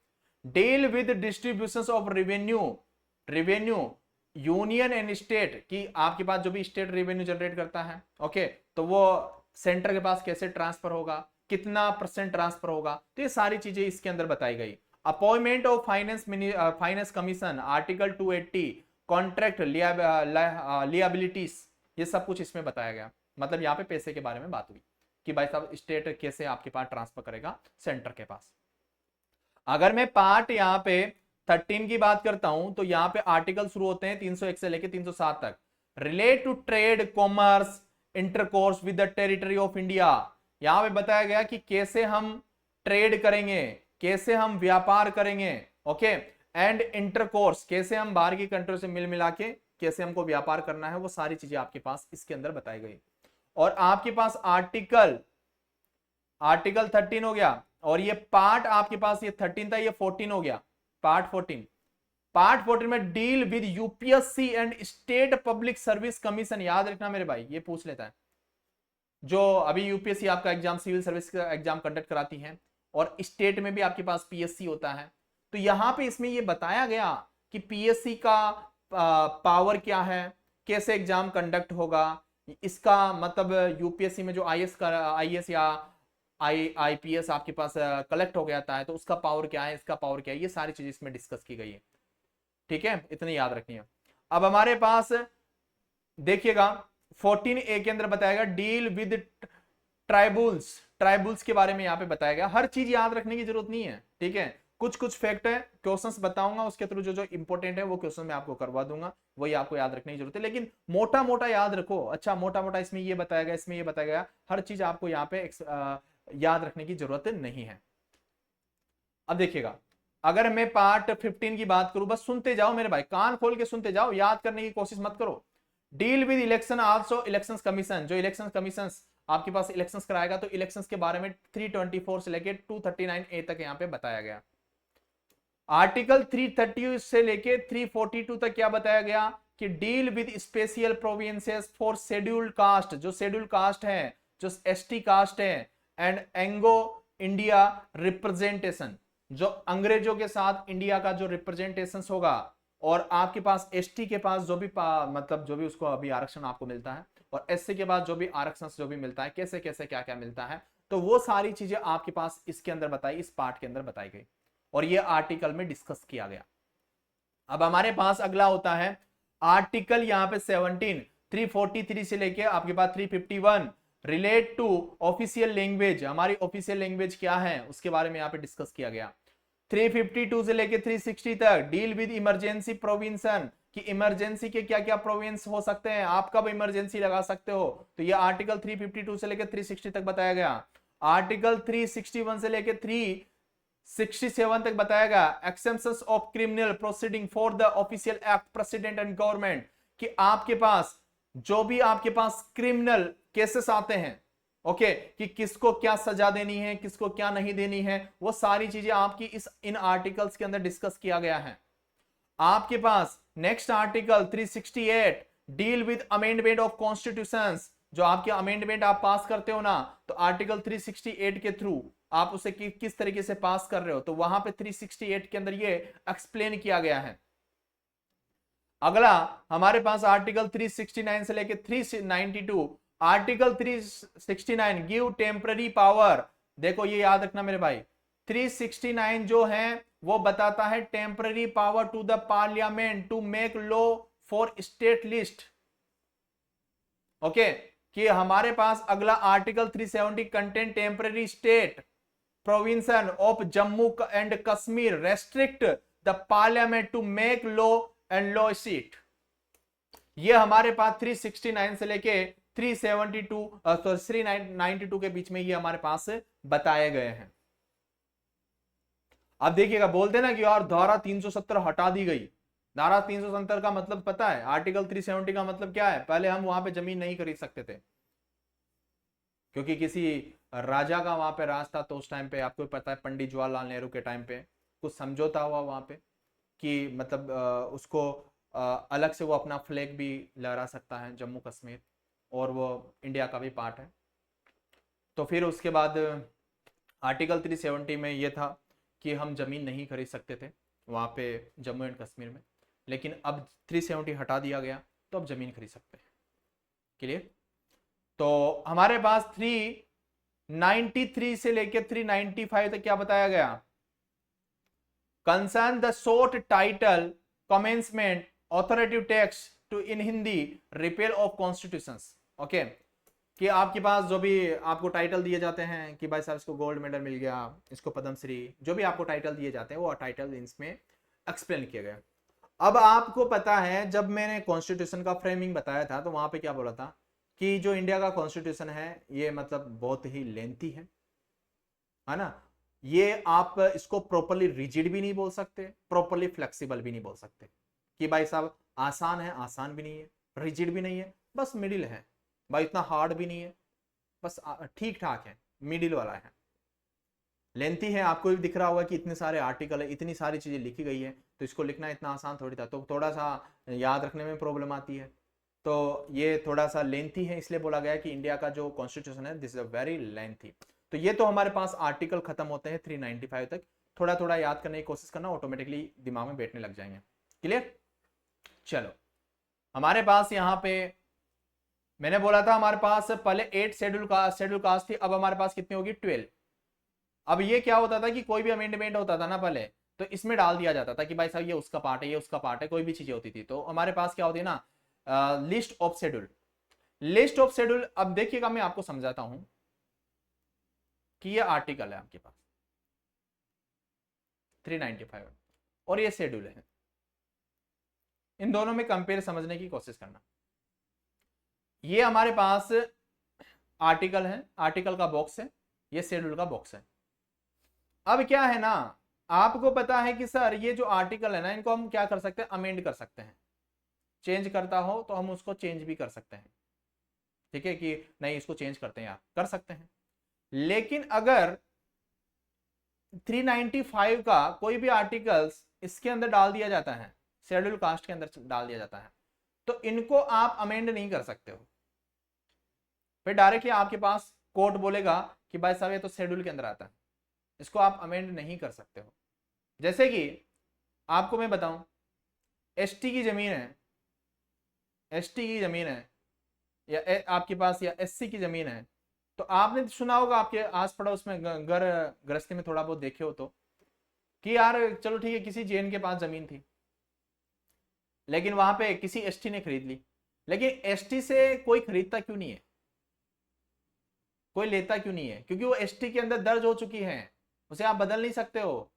S1: deal with distribution of revenue union and state, कि आपके पास जो भी स्टेट रेवेन्यू जनरेट करता है, ओके, तो वो सेंटर के पास कैसे ट्रांसफर होगा, कितना % ट्रांसफर होगा, तो ये सारी चीजें इसके अंदर बताई गई। Appointment of finance commission article 280 contract liabilities, ये सब कुछ इसमें बताया गया, मतलब यहाँ पे पैसे के बारे में बात हुई। कि भाई साहब स्टेट कैसे आपके पास ट्रांसफर करेगा सेंटर के पास। अगर मैं पार्ट यहाँ पे 13 की बात करता हूं तो यहाँ पे आर्टिकल शुरू होते हैं 301 से लेकर 307 तक। Relate to trade commerce intercourse with the territory of India. यहां पे बताया गया कि कैसे हम ट्रेड करेंगे, कैसे हम व्यापार करेंगे, ओके, एंड इंटरकोर्स कैसे हम बाहर की कंट्री से मिल मिला के कैसे हमको व्यापार करना है, वो सारी चीजें आपके पास इसके अंदर बताई गई। और आपके पास आर्टिकल 13 हो गया, और ये पार्ट आपके पास ये 13 था, ये 14 हो गया, पार्ट 14। पार्ट 14 में deal with UPSC and state public service commission. याद रखना मेरे भाई, ये पूछ लेता है। जो अभी यूपीएससी आपका एग्जाम सिविल सर्विस का एग्जाम कंडक्ट कराती है, और स्टेट में भी आपके पास पीएससी होता है। तो यहां पे इसमें ये बताया गया कि पीएससी का पावर क्या है, कैसे एग्जाम कंडक्ट होगा, इसका मतलब यूपीएससी में जो आईएएस या आईपीएस आपके पास कलेक्ट हो गया था, तो उसका पावर क्या है, इसका पावर क्या है, ये सारी चीजें इसमें डिस्कस की गई है। ठीक है, इतनी याद रखनी है। अब हमारे पास देखिएगा 14A के अंदर बताएगा डील विद ट्राइबल्स के बारे में यहाँ पे बताया गया। हर चीज याद रखने की जरूरत नहीं है, ठीक है, कुछ कुछ फैक्ट है, क्वेश्चंस बताऊंगा, उसके थ्रू जो जो इंपॉर्टेंट है वो क्वेश्चन मैं आपको करवा दूंगा, वही आपको याद रखने की जरूरत है। लेकिन मोटा मोटा याद रखो, अच्छा मोटा मोटा इसमें ये बताया गया, इसमें ये बताया गया, हर चीज आपको यहाँ पे याद रखने की जरूरत नहीं है। अब देखिएगा, अगर मैं पार्ट 15 की बात करूं, बस सुनते जाओ मेरे भाई, कान खोल के सुनते जाओ, याद करने की कोशिश मत करो। Deal with election also elections commission, जो इलेक्शन कमीशन आपके पास इलेक्शंस कराएगा, तो इलेक्शंस के बारे में 324 से लेके 239A तक यहाँ पे बताया गया। आर्टिकल 330 से लेके 342 तक क्या बताया गया कि deal with special provinces for scheduled caste, जो शेड्यूल्ड कास्ट है, जो एसटी कास्ट है, एंड एंग्लो इंडिया रिप्रेजेंटेशन, जो अंग्रेजों के साथ इंडिया का जो रिप्रेजेंटेशन होगा, और आपके पास एसटी के पास जो भी मतलब जो भी उसको अभी आरक्षण आपको मिलता है, और एससी के बाद जो भी आरक्षण जो भी मिलता है, कैसे कैसे क्या क्या मिलता है, तो वो सारी चीजें आपके पास इसके अंदर बताई, इस पार्ट के अंदर बताई गई, और ये आर्टिकल में डिस्कस किया गया। अब हमारे पास अगला होता है आर्टिकल यहाँ पे 17, 343 से लेके आपके पास 351, रिलेट टू ऑफिशियल लैंग्वेज, हमारी ऑफिशियल लैंग्वेज क्या है उसके बारे में यहाँ पे डिस्कस किया गया। 352 से लेके 360 तक डील विद इमरजेंसी प्रोविंसन, कि इमरजेंसी के क्या क्या प्रोविंस हो सकते हैं, आप कब इमरजेंसी लगा सकते हो, तो ये आर्टिकल 352 से लेके 360 तक बताया गया। आर्टिकल 361 से लेके 367 तक बताया गया exceptions of criminal proceeding for the official act president and government, कि आपके पास जो भी आपके पास क्रिमिनल केसेस आते हैं, ओके, कि किसको क्या सजा देनी है, किसको क्या नहीं देनी है, वो सारी चीजें आपकी इन आर्टिकल्स के अंदर डिस्कस किया गया है। आपके पास next article 368 deal with amendment of constitutions, जो आपके अमेंडमेंट आप पास करते हो ना, तो आर्टिकल 368 के थ्रू आप उसे किस तरीके से पास कर रहे हो, तो वहां पे 368 के अंदर ये एक्सप्लेन किया गया है। अगला हमारे पास आर्टिकल 369 से लेके 392, आर्टिकल 369 गिव टेम्पररी पावर, देखो ये याद रखना मेरे भाई, 369 जो है वो बताता है temporary power to the parliament to make law for state list, okay, कि हमारे पास अगला article 370 content temporary state provision of Jammu and Kashmir restrict the parliament to make law and law seat. ये हमारे पास 369 से लेके 392 के बीच में ये हमारे पास बताए गए हैं। अब देखिएगा, बोलते ना कि यार धारा 370 हटा दी गई, धारा 370 का मतलब पता है, आर्टिकल 370 का मतलब क्या है, पहले हम वहां पे जमीन नहीं खरीद सकते थे, क्योंकि किसी राजा का वहां पे राज था, तो उस टाइम पे आपको पता है पंडित जवाहरलाल नेहरू के टाइम पे कुछ समझौता हुआ वहां पे, कि मतलब उसको अलग से वो अपना फ्लैग भी लहरा सकता है जम्मू कश्मीर, और वो इंडिया का भी पार्ट है। तो फिर उसके बाद आर्टिकल 370 में ये था कि हम जमीन नहीं खरीद सकते थे वहाँ पे जम्मू एंड कश्मीर में, लेकिन अब 370 हटा दिया गया, तो अब जमीन खरीद सकते हैं। क्लियर? तो हमारे पास 393 से लेकर 395 तक क्या बताया गया, concern the short title commencement authoritative text to in Hindi repeal of constitutions, okay, कि आपके पास जो भी आपको टाइटल दिए जाते हैं कि भाई साहब इसको गोल्ड मेडल मिल गया, इसको पद्मश्री, जो भी आपको टाइटल दिए जाते हैं वो टाइटल इसमें एक्सप्लेन किया गया। अब आपको पता है जब मैंने कॉन्स्टिट्यूशन का फ्रेमिंग बताया था तो वहां पे क्या बोला था कि जो इंडिया का कॉन्स्टिट्यूशन है ये मतलब बहुत ही लेंथी है ना, ये आप इसको प्रॉपरली रिजिड भी नहीं बोल सकते, प्रॉपरली फ्लेक्सिबल भी नहीं बोल सकते कि भाई साहब आसान है, आसान भी नहीं है, रिजिड भी नहीं है, बस मिडिल है भाई, इतना हार्ड भी नहीं है, बस ठीक ठाक है, मिडिल वाला है। लेंथी है, आपको भी दिख रहा होगा कि इतने सारे आर्टिकल है, इतनी सारी चीजें लिखी गई है, तो इसको लिखना इतना आसान थोड़ी था, तो थोड़ा सा याद रखने में प्रॉब्लम आती है, तो ये थोड़ा सा लेंथी है, इसलिए बोला गया कि इंडिया का जो कॉन्स्टिट्यूशन है this is a very lengthy. तो ये तो हमारे पास आर्टिकल खत्म होते हैं 395 तक, थोड़ा थोड़ा याद करने की कोशिश करना, ऑटोमेटिकली दिमाग में बैठने लग जाएंगे। क्लियर? चलो, हमारे पास यहाँ पे मैंने बोला था हमारे पास पहले 8 शेड्यूल कास्ट थी, अब हमारे पास कितनी होगी 12। अब ये क्या होता था कि कोई भी अमेंडमेंट होता था ना पहले, तो इसमें डाल दिया जाता था कि भाई साहब ये उसका पार्ट है, ये उसका पार्ट है, कोई भी चीजें होती थी, तो हमारे पास क्या होती है ना, list of schedule. List of schedule, अब देखिएगा मैं आपको समझाता हूं कि ये आर्टिकल है आपके पास 395 और ये शेड्यूल है, इन दोनों में कंपेयर समझने की कोशिश करना। ये हमारे पास आर्टिकल है, आर्टिकल का बॉक्स है, ये शेड्यूल का बॉक्स है। अब क्या है ना, आपको पता है कि सर ये जो आर्टिकल है ना, इनको हम क्या कर सकते हैं, अमेंड कर सकते हैं, चेंज करता हो तो हम उसको चेंज भी कर सकते हैं, ठीक है, कि नहीं इसको चेंज करते हैं, आप कर सकते हैं। लेकिन अगर 395 का कोई भी आर्टिकल्स इसके अंदर डाल दिया जाता है, शेड्यूल कास्ट के अंदर डाल दिया जाता है, तो इनको आप अमेंड नहीं कर सकते हो, फिर डायरेक्टली आपके पास कोर्ट बोलेगा कि भाई साहब ये तो शेड्यूल के अंदर आता है, इसको आप अमेंड नहीं कर सकते हो। जैसे कि आपको मैं बताऊं, एसटी की जमीन है, एसटी की जमीन है, या आपके पास या एससी की जमीन है, तो आपने सुना होगा आपके आस पड़ोस में घर गृहस्थी में थोड़ा बहुत देखे हो तो, कि यार चलो ठीक है किसी जैन के पास जमीन थी, लेकिन वहां पे किसी एसटी ने खरीद ली, लेकिन एसटी से कोई खरीदता क्यों नहीं है, कोई लेता क्यों नहीं है? क्योंकि वो एसटी के अंदर दर्ज हो चुकी है, उसे आप बदल नहीं सकते हो,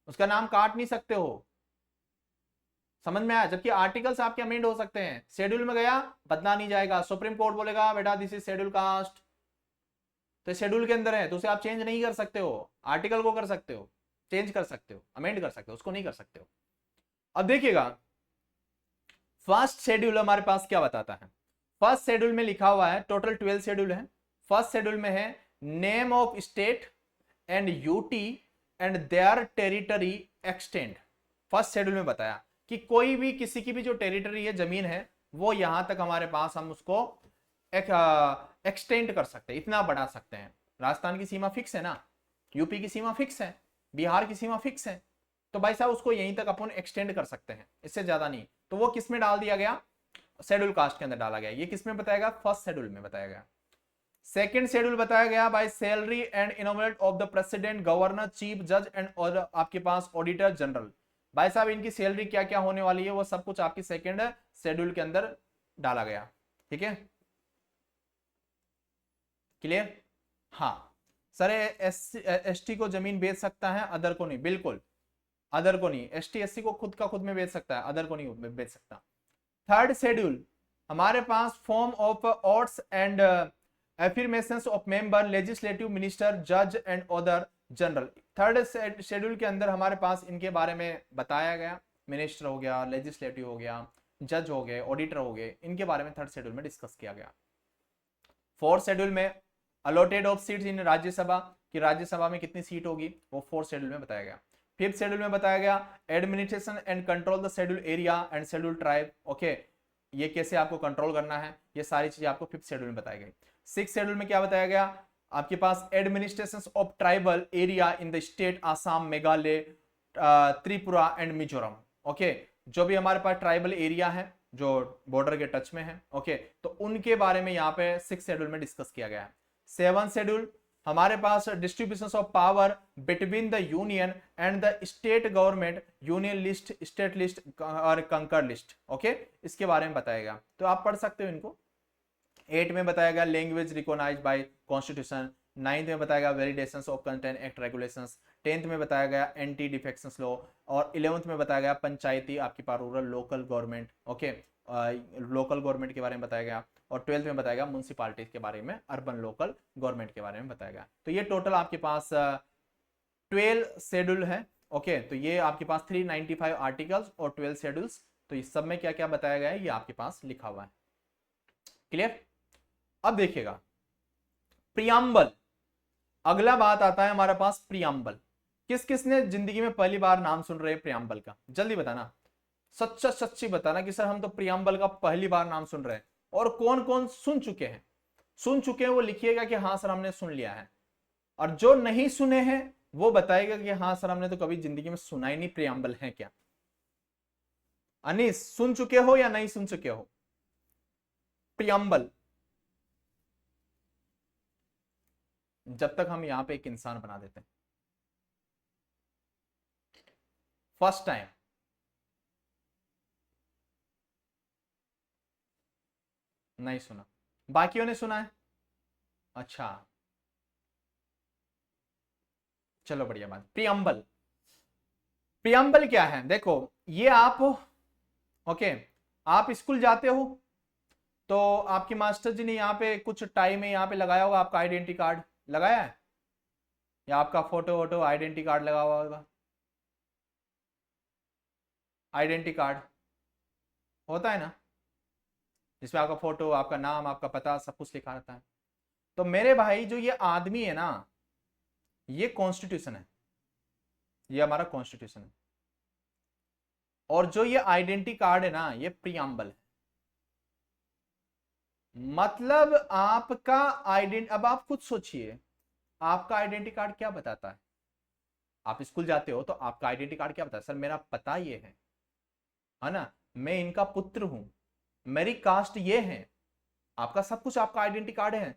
S1: उसका नाम काट नहीं सकते हो। समझ में आया? जबकि आर्टिकल्स आपके अमेंड हो सकते हैं, शेड्यूल में गया बदला नहीं जाएगा, सुप्रीम कोर्ट बोलेगा बेटा दिस इज शेड्यूल कास्ट, तो शेड्यूल के अंदर है तो उसे आप चेंज नहीं कर सकते हो, आर्टिकल को कर सकते हो, चेंज कर सकते हो, अमेंड कर सकते हो, उसको नहीं कर सकते हो। अब देखिएगा फर्स्ट शेड्यूल हमारे पास क्या बताता है, फर्स्ट शेड्यूल में लिखा हुआ है, टोटल 12 शेड्यूल है। फर्स्ट शेड्यूल में है name of state and UT and their territory extend. First schedule में बताया कि कोई भी किसी की भी जो टेरिटरी है, जमीन है, वो यहां तक हमारे पास हम उसको एक्सटेंड कर सकते हैं, इतना बढ़ा सकते हैं। राजस्थान की सीमा फिक्स है ना, यूपी की सीमा फिक्स है, बिहार की सीमा फिक्स है, तो भाई साहब उसको यहीं तक अपन एक्सटेंड कर सकते हैं, इससे ज्यादा नहीं। तो वो किस में डाल दिया गया, शेड्यूल कास्ट के अंदर डाला गया। ये किस में बताया गया, फर्स्ट शेड्यूल में बताया गया। सेकंड शेड्यूल बताया गया by salary and innovate of the president, governor, chief जज एंड आपके पास ऑडिटर जनरल। भाई साहब इनकी सैलरी क्या क्या होने वाली है वो सब कुछ आपकी सेकंड शेड्यूल के अंदर डाला गया। ठीक है, क्लियर? हाँ सर, एसटी को जमीन बेच सकता है, अदर को नहीं, बिल्कुल अदर को नहीं, एसटी एससी को खुद का खुद में बेच सकता है, अदर को नहीं बेच सकता। थर्ड शेड्यूल हमारे पास form of oaths and affirmations of member, legislative, minister, जज and other general. Third schedule के अंदर हमारे पास इनके बारे में बताया गया, मिनिस्टर हो गया, लेजिस्लेटिव हो गया, जज हो गए, ऑडिटर हो गए, इनके बारे में थर्ड शेड्यूल में डिस्कस किया गया। फोर्थ शेड्यूल में allotted of seats in Rajya Sabha, कि राज्यसभा में कितनी सीट होगी वो फोर्थ शेड्यूल में बताया गया। फिफ्थ शेड्यूल में बताया गया administration and control the schedule area and schedule tribe. Okay, ये कैसे आपको कंट्रोल करना है, ये सारी चीजें आपको फिफ्थ शेड्यूल में बताई गई। सिक्स शेड्यूल में क्या बताया गया, आपके पास administration of tribal area in the state Assam, Meghalaya, Tripura and Mizoram. Okay, जो भी हमारे पास ट्राइबल एरिया है जो बॉर्डर के टच में है, ओके, तो उनके बारे में यहाँ पे सिक्स शेड्यूल में डिस्कस किया गया है। सेवन शेड्यूल हमारे पास distribution of power between the union and the state government, union list, state list और कंकर लिस्ट। ओके, इसके बारे में बताएगा, तो आप पढ़ सकते हो इनको। 8 में बताया गया language recognise bye constitution, 9th में बताया गया validations of content act regulations, 10th में बताया गया एंटी डिफेक्शंस लॉ, और 11th में बताया गया पंचायती आपकी power rural local government, okay, local government के बारे में बताया गया, और 12th में बताया गया म्यूनसिपालिटीज के बारे में, अर्बन लोकल गवर्नमेंट के बारे में बताया गया। तो ये टोटल आपके पास 12 शेड्यूल है, ओके। तो ये आपके पास 395 आर्टिकल्स और 12 शेड्यूल्स, तो इस सब में क्या क्या बताया गया है ये आपके पास लिखा हुआ है। क्लियर? अब देखिएगा प्रियम्बल, अगला बात आता है हमारे पास प्रियम्बल। किस किसने जिंदगी में पहली बार नाम सुन रहे हैं प्रियम्बल का? जल्दी बताना, सच्ची बताना कि सर हम तो प्रियम्बल का पहली बार नाम सुन रहे हैं। और कौन कौन सुन चुके हैं वो लिखिएगा कि हाँ सर हमने सुन लिया है, और जो नहीं सुने हैं वो बताएगा कि हाँ सर हमने तो कभी जिंदगी में सुना ही नहीं प्रियम्बल है क्या। अनीस, सुन चुके हो या नहीं सुन चुके हो प्रियम्बल? जब तक हम यहां पे एक इंसान बना देते हैं। फर्स्ट टाइम, नहीं सुना, बाकियों ने सुना है? अच्छा चलो बढ़िया बात। प्रियम्बल, प्रियम्बल क्या है? देखो ये आप, ओके, आप स्कूल जाते हो तो आपकी मास्टर जी ने यहाँ पे कुछ टाइम है यहाँ पे लगाया होगा आपका आइडेंटिटी कार्ड, लगाया है, या आपका फोटो वोटो आइडेंटिटी कार्ड लगा हुआ होगा, आइडेंटिटी कार्ड होता है ना, जिसमें आपका फोटो, आपका नाम, आपका पता सब कुछ लिखा रहता है। तो मेरे भाई जो ये आदमी है ना, ये कॉन्स्टिट्यूशन है, ये हमारा कॉन्स्टिट्यूशन है, और जो ये आइडेंटिटी कार्ड है ना ये प्रियम्बल है। मतलब आपका अब आप खुद सोचिए, आपका आइडेंटिटी कार्ड क्या बताता है? आप स्कूल जाते हो तो आपका आइडेंटिटी कार्ड क्या बताता है? सर मेरा पता ये है ना, मैं इनका पुत्र हूं, मेरी कास्ट ये है, आपका सब कुछ आपका आइडेंटिटी कार्ड है,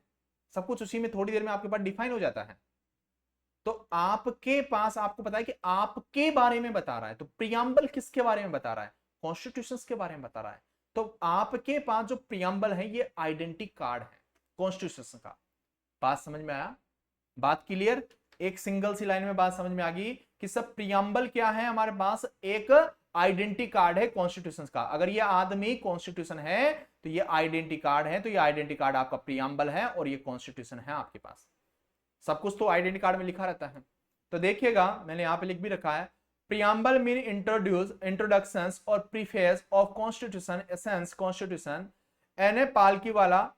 S1: सब कुछ उसी में थोड़ी देर में आपके पास डिफाइन हो जाता है। तो आपके पास, आपको पता है कि आपके बारे में बता रहा है, तो प्रियम्बल किसके बारे में बता रहा है? कॉन्स्टिट्यूशन के बारे में बता रहा है। तो आपके पास जो प्रियम्बल है ये आइडेंटिटी कार्ड है कॉन्स्टिट्यूशन का। बात समझ में आया? बात क्लियर? एक सिंगल सी लाइन में बात समझ में आ गई कि सब प्रियम्बल क्या है? हमारे पास एक आइडेंटिटी कार्ड है कॉन्स्टिट्यूशन का। अगर ये आदमी कॉन्स्टिट्यूशन है तो ये आइडेंटिटी कार्ड है, तो ये आइडेंटिटी कार्ड आपका प्रियम्बल है और ये कॉन्स्टिट्यूशन है आपके पास। सब कुछ तो आइडेंटिटी कार्ड में लिखा रहता है। तो देखिएगा मैंने यहां पे लिख भी रखा है, प्रियम्बल मीन इंट्रोडक्शंस और preface of constitution, essence constitution, N A Palkhivala,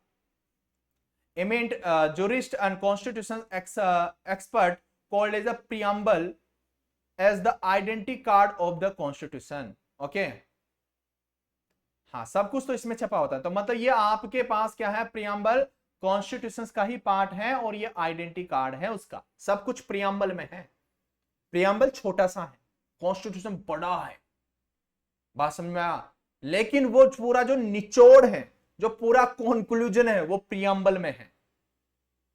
S1: eminent jurist and constitution expert, called as a preamble as the identity card of the constitution. Okay, हाँ सब कुछ तो इसमें छपा होता है। तो मतलब ये आपके पास क्या है? प्रियम्बल कॉन्स्टिट्यूशन का ही पार्ट है और ये आइडेंटिटी कार्ड है उसका। सब कुछ प्रियम्बल में है। प्रियम्बल छोटा सा है, कॉन्स्टिट्यूशन बड़ा है। बात समझ में आया? लेकिन वो पूरा जो निचोड़ है, जो पूरा कंक्लूजन है वो प्रियम्बल में है।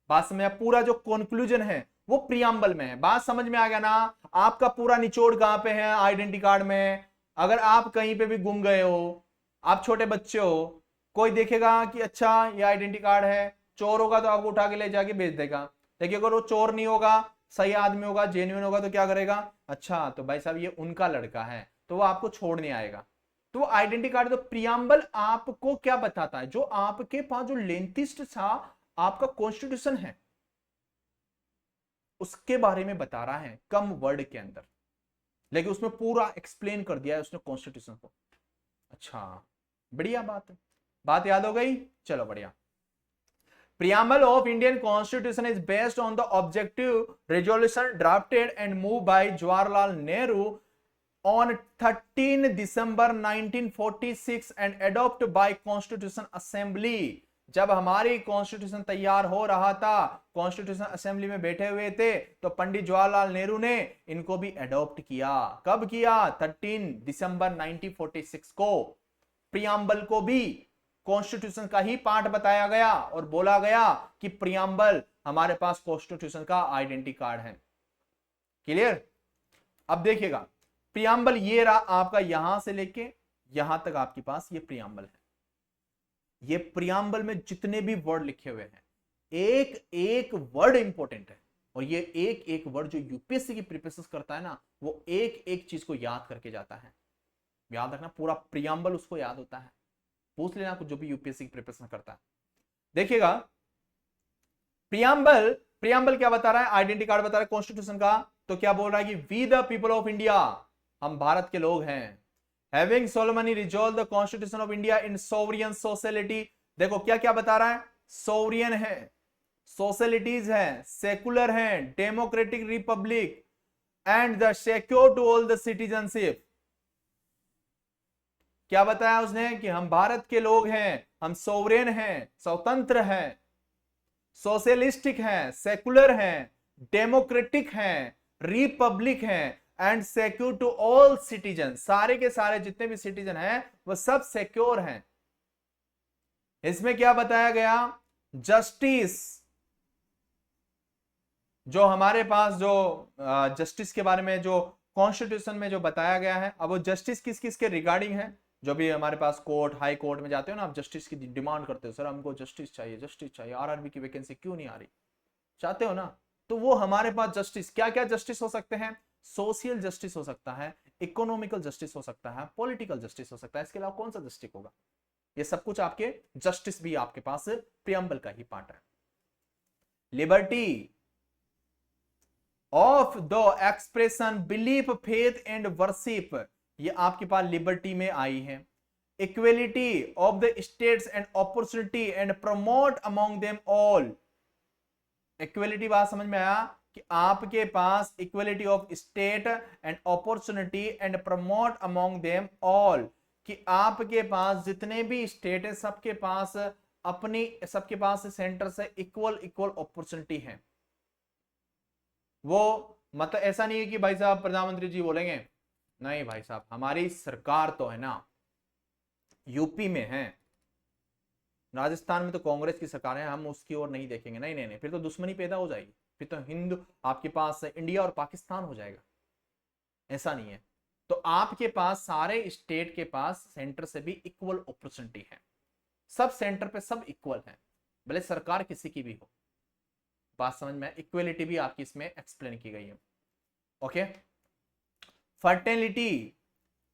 S1: बात समझ में? पूरा जो कंक्लूजन है वो प्रियम्बल में है। बात समझ में आ गया ना? आपका पूरा निचोड़ कहां पे है? आइडेंटिटी कार्ड में। अगर आप कहीं पे भी गुम गए हो, आप छोटे बच्चे हो, कोई देखेगा कि अच्छा ये आइडेंटिटी कार्ड है, चोर होगा तो आपको उठा के ले जाके बेच देगा। देखिए अगर वो चोर नहीं होगा, सही आदमी होगा, जेन्युइन होगा, तो क्या करेगा? अच्छा तो भाई साहब ये उनका लड़का है, तो वो आपको छोड़ने आएगा। तो वो आइडेंटिटी कार्ड, तो प्रियम्बल आपको क्या बताता है? जो आपके पास जो लेंथिस्ट था आपका कॉन्स्टिट्यूशन है उसके बारे में बता रहा है कम वर्ड के अंदर, लेकिन उसमें पूरा एक्सप्लेन कर दिया है उसने कॉन्स्टिट्यूशन को। अच्छा बढ़िया बात है, बात याद हो गई? चलो बढ़िया। Preamble of Indian Constitution is based on the objective resolution drafted and moved by Jawaharlal Nehru on 13 December 1946 and adopted by Constitution Assembly। जब हमारी कॉन्स्टिट्यूशन तैयार हो रहा था, कॉन्स्टिट्यूशन असेंबली में बैठे हुए थे, तो पंडित जवाहरलाल नेहरू ने इनको भी अडॉप्ट किया। कब किया? 13 दिसंबर 1946 को। प्रियम्बल को भी कॉन्स्टिट्यूशन का ही पार्ट बताया गया और बोला गया कि प्रियम्बल हमारे पास कॉन्स्टिट्यूशन का आइडेंटिटी कार्ड है। क्लियर? अब देखिएगा प्रियम्बल ये रहा आपका, यहां से लेके यहां तक आपके पास ये प्रियम्बल है। ये प्रियम्बल में जितने भी वर्ड लिखे हुए हैं, एक एक वर्ड इंपॉर्टेंट है, और ये एक एक वर्ड जो यूपीएससी की प्रिपरेशन करता है ना, वो एक एक चीज को याद करके जाता है। याद रखना, पूरा प्रियम्बल उसको याद होता है। पूछ लेना कुछ जो भी यूपीएससी की प्रिपरेशन करता है। देखिएगा, प्रियम्बल प्रियम्बल क्या बता रहा है, आइडेंटिटी कार्ड बता रहा है कॉन्स्टिट्यूशन का। तो क्या बोल रहा है कि we the people of India, हम भारत के लोग हैं, having solemnly resolved the constitution of India in sovereign socialist. देखो क्या क्या बता रहा है, सोवरियन है, सोशलिटीज है, सेकुलर है, democratic republic and the secure to all the citizenship. क्या बताया उसने कि हम भारत के लोग हैं, हम सोवरेन हैं, स्वतंत्र हैं, सोशलिस्टिक हैं, सेकुलर हैं, डेमोक्रेटिक हैं, रिपब्लिक हैं and secure to all citizen. सारे के सारे जितने भी सिटीजन हैं वो सब सिक्योर हैं। इसमें क्या बताया गया, जस्टिस, जो हमारे पास जो जस्टिस के बारे में जो कॉन्स्टिट्यूशन में जो बताया गया है, अब वो जस्टिस किस किस के रिगार्डिंग है। जो भी हमारे पास कोर्ट, हाई कोर्ट में जाते हो ना, आप जस्टिस की डिमांड करते हो, सर हमको जस्टिस चाहिए, जस्टिस चाहिए, आरआरबी की वैकेंसी क्यों नहीं आ रही, चाहते हो ना, तो वो हमारे पास जस्टिस, क्या क्या जस्टिस हो सकते हैं, सोशल जस्टिस हो सकता है, इकोनॉमिकल जस्टिस हो सकता है, पॉलिटिकल जस्टिस हो सकता है, इसके अलावा कौन सा जस्टिस होगा। ये सब कुछ आपके जस्टिस भी आपके पास प्रियम्बल का ही पार्ट है। Liberty of the expression, belief, faith and worship, ये आपके पास लिबर्टी में आई है। Equality of the status and opportunity and promote among them all. Equality बात समझ में आया कि आपके पास equality of state and opportunity and promote among them all, कि आपके पास जितने भी स्टेट है सबके पास सबके पास सेंटर से इक्वल अपॉर्चुनिटी है। वो मतलब ऐसा नहीं है कि भाई साहब प्रधानमंत्री जी बोलेंगे, नहीं भाई साहब हमारी सरकार तो है ना यूपी में है, राजस्थान में तो कांग्रेस की सरकार है, हम उसकी ओर नहीं देखेंगे, नहीं नहीं नहीं, फिर तो दुश्मनी पैदा हो जाएगी, फिर तो हिंदू आपके पास इंडिया और पाकिस्तान हो जाएगा। ऐसा नहीं है। तो आपके पास सारे स्टेट के पास सेंटर से भी इक्वल अपॉर्चुनिटी है, सब सेंटर पे सब इक्वल है, भले सरकार किसी की भी हो। बात समझ में, इक्वलिटी भी आपकी इसमें एक्सप्लेन की गई है। Okay, fertility,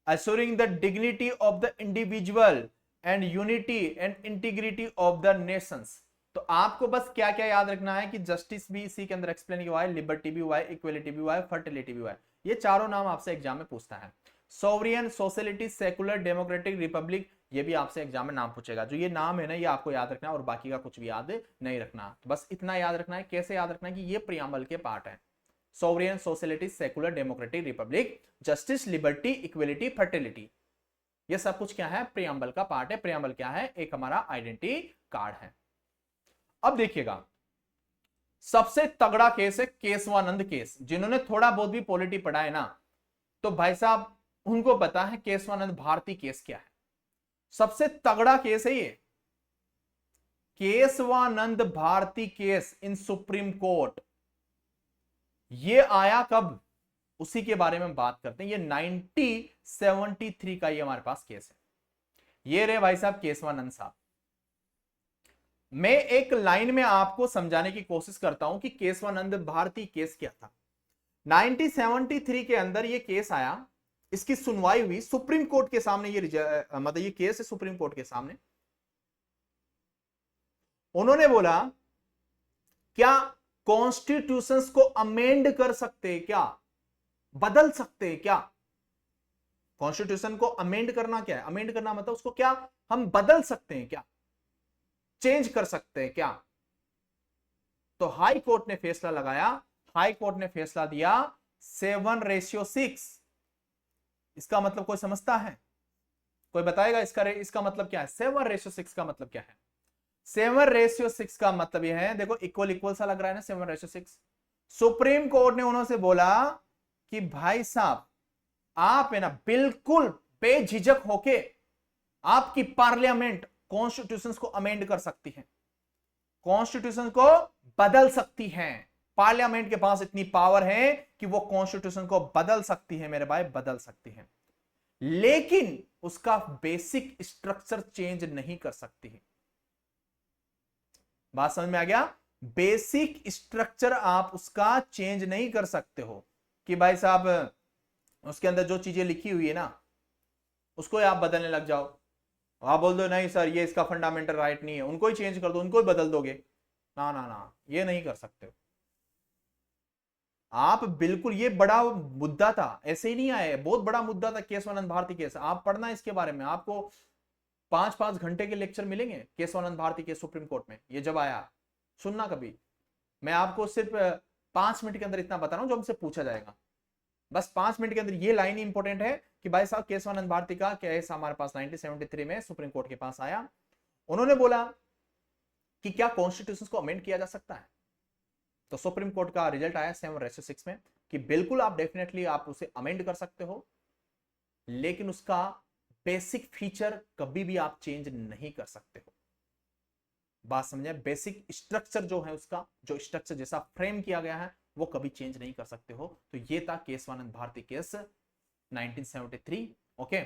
S1: assuring the dignity of the individual and unity and integrity of the nations। तो आपको बस क्या क्या याद रखना है कि जस्टिस भी इसी के अंदर एक्सप्लेन हुआ है, लिबर्टी भी हुआ है, इक्वलिटी भी हुआ है, फर्टिलिटी भी हुआ है। ये चारों नाम आपसे एग्जाम में पूछता है। Sovereign, sociality, secular, democratic, Republic, ये भी आपसे एग्जाम में नाम पूछेगा। जो ये नाम है ना, ये आपको याद रखना है और बाकी का कुछ भी याद नहीं रखना। तो बस इतना याद रखना है। कैसे याद रखना है कि ये प्रियम्बल के पार्ट है। Sovereign, sociality, secular, democratic, Republic, justice, liberty, equality, fertility, ये सब कुछ क्या है, प्रियम्बल का पार्ट है। प्रियम्बल क्या है, एक हमारा आइडेंटिटी कार्ड है। अब देखिएगा, सबसे तगड़ा केस है केशवानंद केस। जिन्होंने थोड़ा बहुत भी पॉलिटी पढ़ा है ना, तो भाई साहब उनको पता है केशवानंद भारती केस क्या है। सबसे तगड़ा केस है ये Keshavananda Bharati case in supreme court. ये आया कब, उसी के बारे में बात करते हैं। ये 1973 का ये हमारे पास केस है। ये रहे भाई साहब केशवानंद साहब। मैं एक लाइन में आपको समझाने की कोशिश करता हूं कि केशवानंद भारती केस क्या था। 1973 के अंदर ये केस आया, इसकी सुनवाई हुई सुप्रीम कोर्ट के सामने। ये मतलब ये केस है सुप्रीम कोर्ट के सामने। उन्होंने बोला क्या कॉन्स्टिट्यूशंस को अमेंड कर सकते हैं क्या, बदल सकते हैं क्या। कॉन्स्टिट्यूशन को अमेंड करना क्या है, अमेंड करना मतलब उसको क्या हम बदल सकते हैं क्या, चेंज कर सकते हैं क्या। तो हाई कोर्ट ने फैसला लगाया, हाई कोर्ट ने फैसला दिया 7:6। इसका मतलब कोई समझता है, कोई बताएगा इसका मतलब क्या है। 7:6 का मतलब क्या है। 7:6 का मतलब यह है, देखो इक्वल इक्वल सा लग रहा है ना 7:6। सुप्रीम कोर्ट ने उन्होंने बोला कि भाई साहब आप है ना बिल्कुल बेझिझक होके आपकी पार्लियामेंट कॉन्स्टिट्यूशन को अमेंड कर सकती है, कॉन्स्टिट्यूशन को बदल सकती है। पार्लियामेंट के पास इतनी पावर है कि वो कॉन्स्टिट्यूशन को बदल सकती है मेरे भाई, बदल सकती है, लेकिन उसका बेसिक स्ट्रक्चर चेंज नहीं कर सकती है। बात समझ में आ गया? बेसिक स्ट्रक्चर आप उसका चेंज नहीं कर सकते हो कि भाई साहब उसके अंदर जो चीजें लिखी हुई है ना उसको आप बदलने लग जाओ। आप बोल दो नहीं सर ये इसका फंडामेंटल राइट नहीं है, उनको ही चेंज कर दो, उनको ही बदल दोगे। ना ना ना, ये नहीं कर सकते हो आप बिल्कुल। ये बड़ा मुद्दा था, ऐसे ही नहीं आए, बहुत बड़ा मुद्दा था केशवानंद भारती केस। आप पढ़ना इसके बारे में, आपको 5-5 घंटे के लेक्चर मिलेंगे Keshavananda Bharati case supreme court में। ये जब आया सुनना कभी, मैं आपको सिर्फ 5 मिनट के अंदर इतना बता रहा हूं जो हमसे पूछा जाएगा। बस 5 मिनट के अंदर ये लाइन इंपॉर्टेंट है कि भाई साहब केशवानंद भारती का केस हमारे पास 1973 में सुप्रीम कोर्ट के पास आया। उन्होंने बोला कि क्या कॉन्स्टिट्यूशन को अमेंड किया जा सकता है। तो सुप्रीम कोर्ट का रिजल्ट आया 7/6 में कि बिल्कुल आप डेफिनेटली आप उसे अमेंड कर सकते हो, लेकिन उसका बेसिक फीचर कभी भी आप चेंज नहीं कर सकते हो। बात समझे? बेसिक स्ट्रक्चर जो है उसका, जो स्ट्रक्चर जैसा फ्रेम किया गया है वो कभी चेंज नहीं कर सकते हो। तो ये था केशवानंद भारती केस 1973। ओके,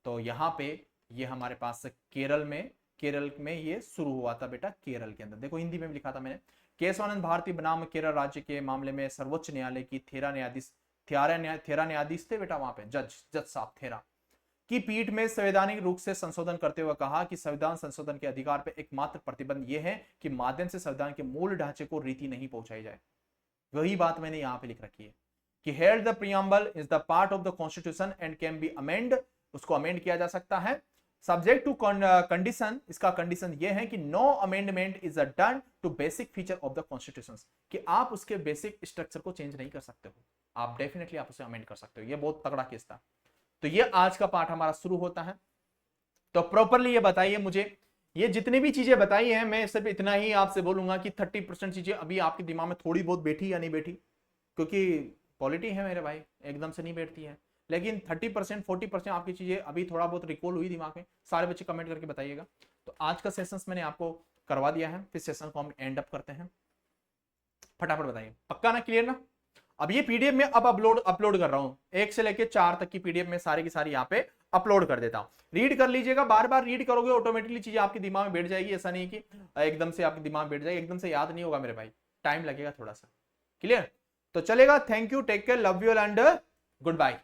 S1: तो यहां पे ये हमारे पास केरल में ये शुरू हुआ था बेटा। केरल के अंदर देखो हिंदी में भी लिखा था मैंने, केशवानंद भारती बनाम केरल राज्य के मामले में सर्वोच्च न्यायालय की थेरा न्यायाधीश थे बेटा वहां पे, जज साहब थेरा की पीठ में संवैधानिक रूप से संशोधन करते हुए कहा कि संविधान संशोधन के अधिकार पर एकमात्र प्रतिबंध यह है कि माध्यम से संविधान के मूल ढांचे को रीति नहीं पहुंचाई जाए। वही बात मैंने यहां पे लिख रखी है कि held the preamble is the part of the constitution and can be amend, उसको अमेंड किया जा सकता है सब्जेक्ट टू कंडीशन। इसका कंडीशन यह है कि no amendment is done to basic feature of the constitution, कि आप उसके बेसिक स्ट्रक्चर को चेंज नहीं कर सकते हो, आप डेफिनेटली आप उसे अमेंड कर सकते हो। ये बहुत तगड़ा केस था। तो ये आज का पार्ट हमारा शुरू होता है। तो प्रॉपरली ये बताइए मुझे, ये जितनी भी चीजें बताई हैं मैं सिर्फ इतना ही आपसे बोलूंगा कि 30% चीजें अभी आपके दिमाग में थोड़ी बहुत बैठी या नहीं बैठी, क्योंकि पॉलिटी है मेरे भाई, एकदम से नहीं बैठती है, लेकिन 30% 40% आपकी चीजें अभी थोड़ा बहुत रिकॉल हुई दिमाग में। सारे बच्चे कमेंट करके बताइएगा। तो आज का सेशन मैंने आपको करवा दिया है, फिर सेशन को हम एंड अप करते हैं। फटाफट बताइए, पक्का ना, क्लियर ना? अब ये पीडीएफ में अब अपलोड कर रहा हूं, 1 से लेकर 4 तक की पीडीएफ में सारी की सारी यहाँ पे अपलोड कर देता हूं। रीड कर लीजिएगा, बार बार रीड करोगे ऑटोमेटिकली चीजें आपके दिमाग में बैठ जाएगी। ऐसा नहीं कि एकदम से आपके दिमाग में बैठ जाएगी, एकदम से याद नहीं होगा मेरे भाई, टाइम लगेगा थोड़ा सा। क्लियर? तो चलेगा। Thank you, take care, love you and good bye.